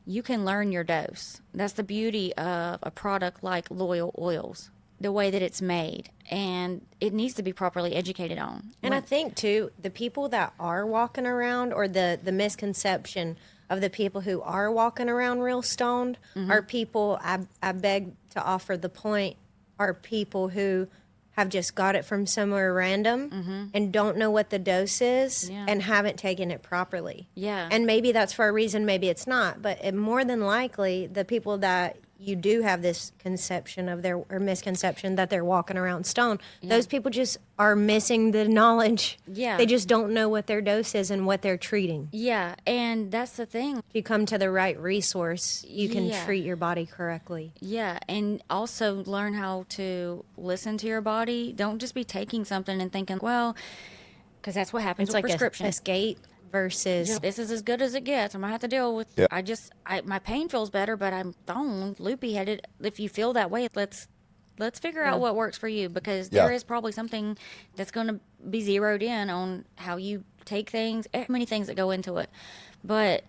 you can learn your dose. That's the beauty of a product like Loyal Oils, the way that it's made. And it needs to be properly educated on. And I think, too, the people that are walking around, or the misconception of the people who are walking around real stoned, are people, I beg to offer the point, are people who have just got it from somewhere random and don't know what the dose is and haven't taken it properly. Yeah. And maybe that's for a reason, maybe it's not. But more than likely, the people that you do have this conception of or misconception that they're walking around stoned, those people just are missing the knowledge. Yeah. They just don't know what their dose is and what they're treating. Yeah, and that's the thing. If you come to the right resource, you can treat your body correctly. Yeah, and also learn how to listen to your body. Don't just be taking something and thinking, well, because that's what happens It's with like prescription. escape versus This is as good as it gets. I'm gonna have to deal with. Yeah. My pain feels better, but I'm stoned, loopy headed. If you feel that way, let's figure out what works for you, because there is probably something that's gonna be zeroed in on how you take things. Many things that go into it, but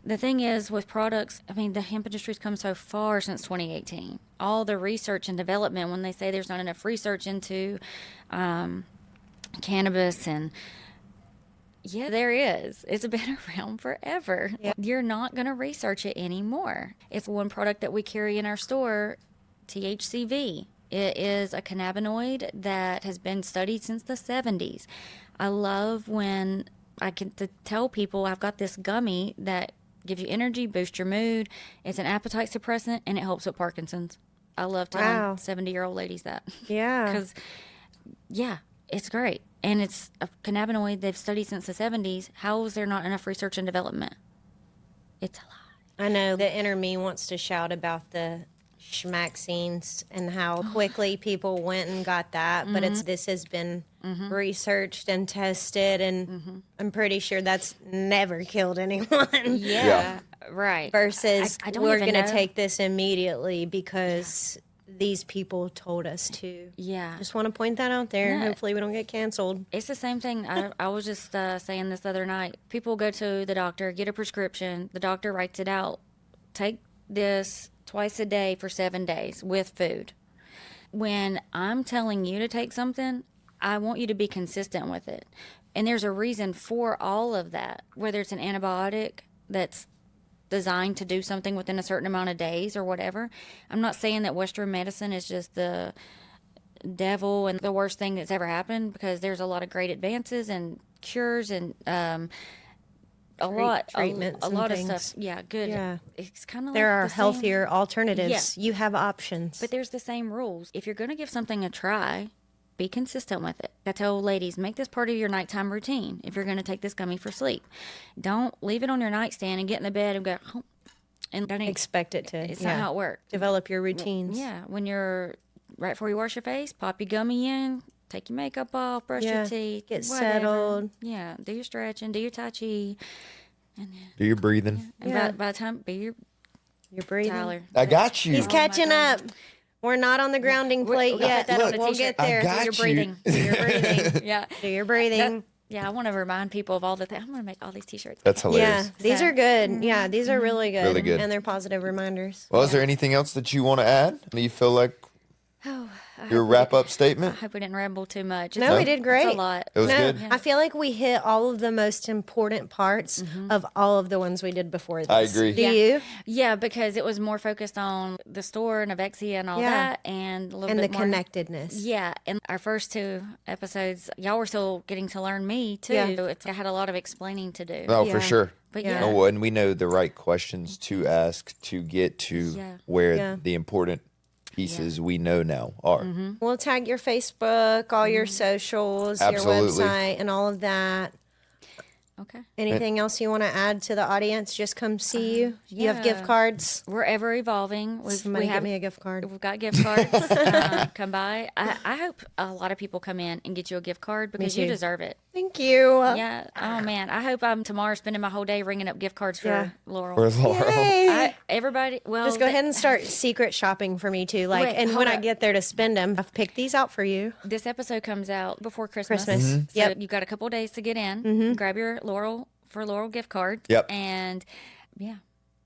the thing is with products, I mean, the hemp industry's come so far since 2018. All the research and development, when they say there's not enough research into cannabis, and yeah, there is. It's been around forever. Yep. You're not going to research it anymore. It's one product that we carry in our store, THCV. It is a cannabinoid that has been studied since the 70s. I love when I can tell people I've got this gummy that gives you energy, boosts your mood. It's an appetite suppressant, and it helps with Parkinson's. I love telling 70-year-old ladies that. Yeah. Because, it's great. And it's a cannabinoid they've studied since the 70s. How is there not enough research and development? It's a lot. I know the inner me wants to shout about the schmack scenes and how quickly people went and got that, but this has been researched and tested, and I'm pretty sure that's never killed anyone. Yeah. Right. Versus I don't we're even going to know. take this immediately because these people told us to. Yeah. Just want to point that out there. Yeah. Hopefully we don't get canceled. It's the same thing. I was just saying this the other night. People go to the doctor, get a prescription. The doctor writes it out. Take this twice a day for 7 days with food. When I'm telling you to take something, I want you to be consistent with it. And there's a reason for all of that, whether it's an antibiotic that's designed to do something within a certain amount of days or whatever. I'm not saying that Western medicine is just the devil and the worst thing that's ever happened, because there's a lot of great advances and cures and Treatments a and lot things. of stuff. Yeah, good. Yeah. It's kind of There like are the same- healthier alternatives. You have options. but there's the same rules. If you're going to give something a try, be consistent with it. I tell ladies, make this part of your nighttime routine if you're going to take this gummy for sleep. Don't leave it on your nightstand and get in the bed and go, oh, and don't expect it to. It's not how it works. Develop your routines. Yeah, when you're right before you wash your face, pop your gummy in, take your makeup off, brush your teeth, Get whatever. settled. Yeah, do your stretching, do your tai chi, Do your breathing. and by the time be your You're breathing. Tyler. I got you. He's catching up. We're not on the grounding plate we'll yet. put that on a We'll t-shirt. get I there. got Do your you. breathing. Do your breathing. Yeah. Do your breathing. Yeah, I want to remind people of all the things. I'm going to make all these t-shirts. That's Yeah, hilarious. these are good. Yeah, these are really good. Really good. And they're positive reminders. Well, is there anything else that you want to add? Do you feel like Oh, your wrap-up I statement? hope we didn't ramble too much. No, we did great. It's a lot. It was No, good. I feel like we hit all of the most important parts of all of the ones we did before this. I agree. Do Yeah. you? Yeah, because it was more focused on the store and Evexia and all Yeah. that, and a little And the bit more connectedness. Yeah, and our first 2 episodes, y'all were still getting to learn me too. Yeah. I had a lot of explaining to do. Oh, Yeah. for sure. But Yeah. yeah, Oh, and we know the right questions to ask to get to Yeah. where Yeah. the important pieces we know now are. We'll tag your Facebook, all your socials, Absolutely. your website, and all of that. okay. Anything else you want to add to the audience? Just come see you. You have gift yeah. cards. We're ever evolving. Somebody get me a gift card. We've got gift cards. Come by. I hope a lot of people come in and get you a gift card because you too. deserve it. Thank you. Yeah. Oh man, I hope I'm tomorrow spending my whole day ringing up gift cards for Laurel. For Laurel. Yay. Everybody, well, Just go ahead and start secret shopping for me too. Like, Wait, and hold when I up. get there to spend them, I've picked these out for you. This episode comes out before Christmas. Christmas. So Yep. you got a couple of days to get in. Grab your Laurel gift card. Yep. And yeah.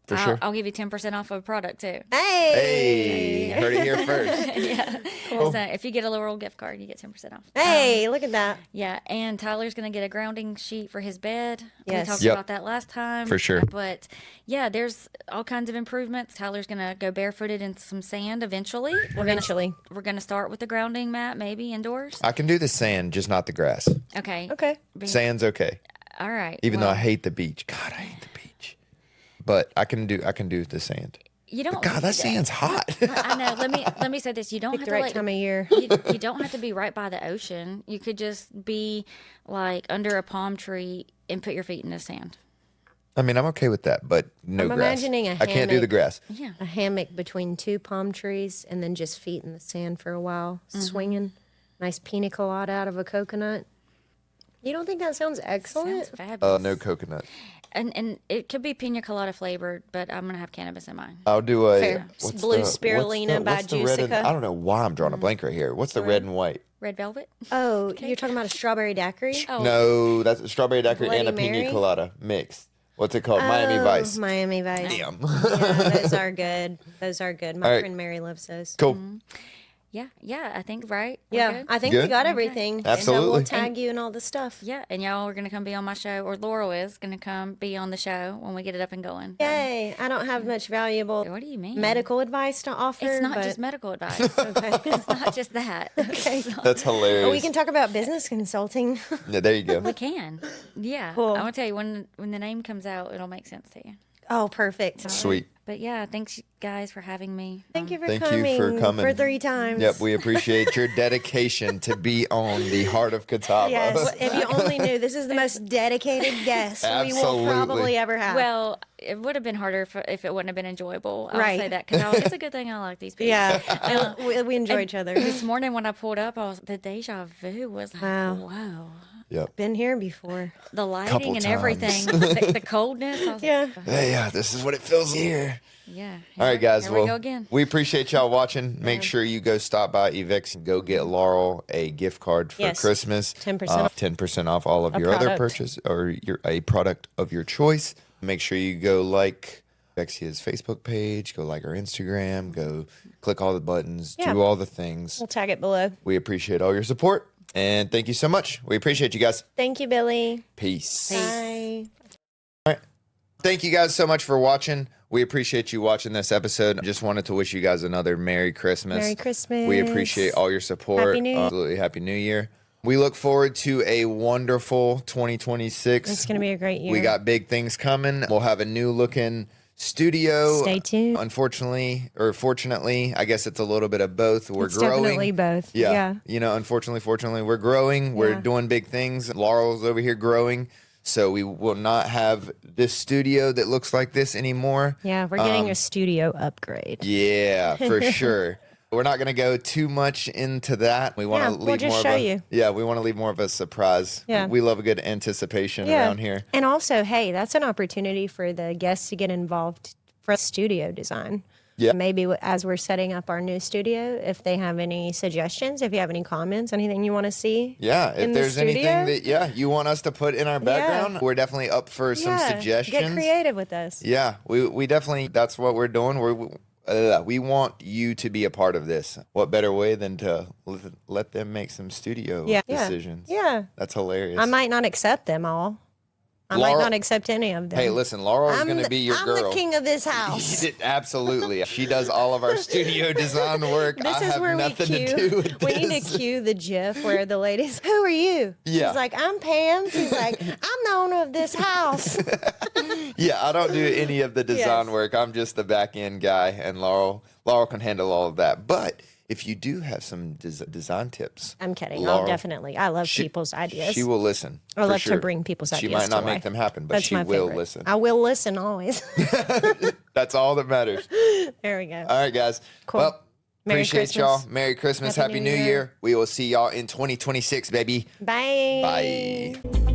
For sure. I'll give you 10% off of a product too. Hey. Hey, heard it here first. Yeah. So if you get a Laurel gift card, you get 10% off. Hey, look at that. Yeah, and Tyler's going to get a grounding sheet for his bed. Yes. We talked Yep. about that last time. For sure. But yeah, there's all kinds of improvements. Tyler's going to go barefooted in some sand eventually. Eventually. We're going to start with the grounding mat, maybe indoors. I can do the sand, just not the grass. Okay. Okay. Sand's okay. All right. Even though well, I hate the beach. God, I hate the beach. But I can do the sand. you don't. God, that sand's hot. I know. Let me say this. You don't Pick have the to right time of year. you don't have to be right by the ocean. You could just be like under a palm tree and put your feet in the sand. I mean, I'm okay with that, but no I'm grass. imagining a I can't do the hammock. grass. Yeah. A hammock between two palm trees and then just feet in the sand for a while, swinging. Nice pina colada out of a coconut. You don't think that sounds excellent? Sounds fabulous. No coconut. And it could be pina colada flavored, but I'm gonna have cannabis in mine. I'll do a Fair. Blue Spirulina by what's the red and- Juiceca. I don't know why I'm drawing a blank right here. What's the red and white? Red velvet. Oh, you're talking about a strawberry daiquiri? Oh, No, that's a strawberry daiquiri and a Bloody pina Mary? colada mix. What's it called? Miami Oh, Vice. Miami Vice. Damn. Yeah, those are good. Those are good. My All right. friend Mary loves those. Cool. yeah. I think right. We're Yeah, good? I think we Good. got everything. And Absolutely. we'll tag you and all the stuff. Yeah, and y'all are gonna come be on my show, or Laurel is gonna come be on the show when we get it up and going. Yay. I don't have much valuable What do you mean? medical advice to offer. It's not but- just medical advice. Okay. It's not just that. Okay. That's hilarious. But we can talk about business consulting. Yeah, there you go. We can. Yeah. Cool. I'm gonna tell you when the name comes out, it'll make sense to you. Oh, perfect. Sweet. But yeah, thanks guys for having me. Thank you for Thank you coming. for coming. For 3 times. Yep, we appreciate your dedication to be on the Heart of Catawba. Yes, if you only knew, this is the most dedicated guest we will Absolutely. probably ever have. Well, it would have been harder if it wouldn't have been enjoyable. I'll Right. say that because it's a good thing I like these people. yeah, and we enjoy each other. This morning when I pulled up, the deja vu was like, Wow. whoa. Yep. Been here before. The lighting Couple and times. everything, the coldness. I was Yeah. Yeah, this is what it feels here. yeah. All right, guys. Here well, we go again. we appreciate y'all watching. Make sure you go stop by Evexia and go get Laurel a gift card for Yes. Christmas. 10% off. 10% off all of your other product. purchase or a product of your choice. Make sure you go like Evexia's Facebook page, go like our Instagram, go click all the buttons, Yeah. do all the things. We'll tag it below. We appreciate all your support and thank you so much. We appreciate you guys. Thank you, Billie. Peace. Bye. Thank you guys so much for watching. We appreciate you watching this episode. Just wanted to wish you guys another Merry Christmas. Merry Christmas. We appreciate all your support. Happy New Year. Absolutely Happy New Year. We look forward to a wonderful 2026. It's going to be a great year. We got big things coming. We'll have a new looking studio. Stay tuned. Unfortunately, or fortunately, I guess it's a little bit of both. We're It's growing. definitely both. Yeah. Yeah. You know, unfortunately, fortunately, we're growing. We're Yeah. doing big things. Laurel's over here growing. So we will not have this studio that looks like this anymore. Yeah, we're getting a studio upgrade. Yeah, for sure. We're not going to go too much into that. We want Yeah, to we'll leave just more show of a you. Yeah, we want to leave more of a surprise. Yeah. We love a good anticipation around here. And also, hey, that's an opportunity for the guests to get involved for studio design. Yeah. Maybe as we're setting up our new studio, if they have any suggestions, if you have any comments, anything you want to see. Yeah, if in the there's anything studio? that you want us to put in our background, we're definitely up for some suggestions. Get creative with us. Yeah, we definitely, that's what we're doing. We want you to be a part of this. What better way than to let them make some studio decisions? Yeah. That's hilarious. I might not accept them all. I might Laurel- not accept any of them. Hey, listen, Laurel's going to be your girl. I'm the king of this house. Absolutely. She does all of our studio design work. This I is have where nothing we to cue. do with We this. need to cue the GIF where the lady's, "Who are you?" Yeah. She's like, "I'm Pam." She's like, "I'm the owner of this house." Yeah, I don't do any of the design Yes. work. I'm just the back end guy, and Laurel can handle all of that. But if you do have some design tips, I'm kidding. Laurel, I'll definitely. I love people's ideas. She will listen. I for love sure. to bring people's She ideas. might not to make life. them happen, but That's she my will favorite. listen. I will listen always. That's all that matters. There we go. All right, guys. Cool. Well, Merry Appreciate Christmas. y'all. Merry Christmas. Happy Happy New New Year. Year. We will see y'all in 2026, baby. Bye. Bye.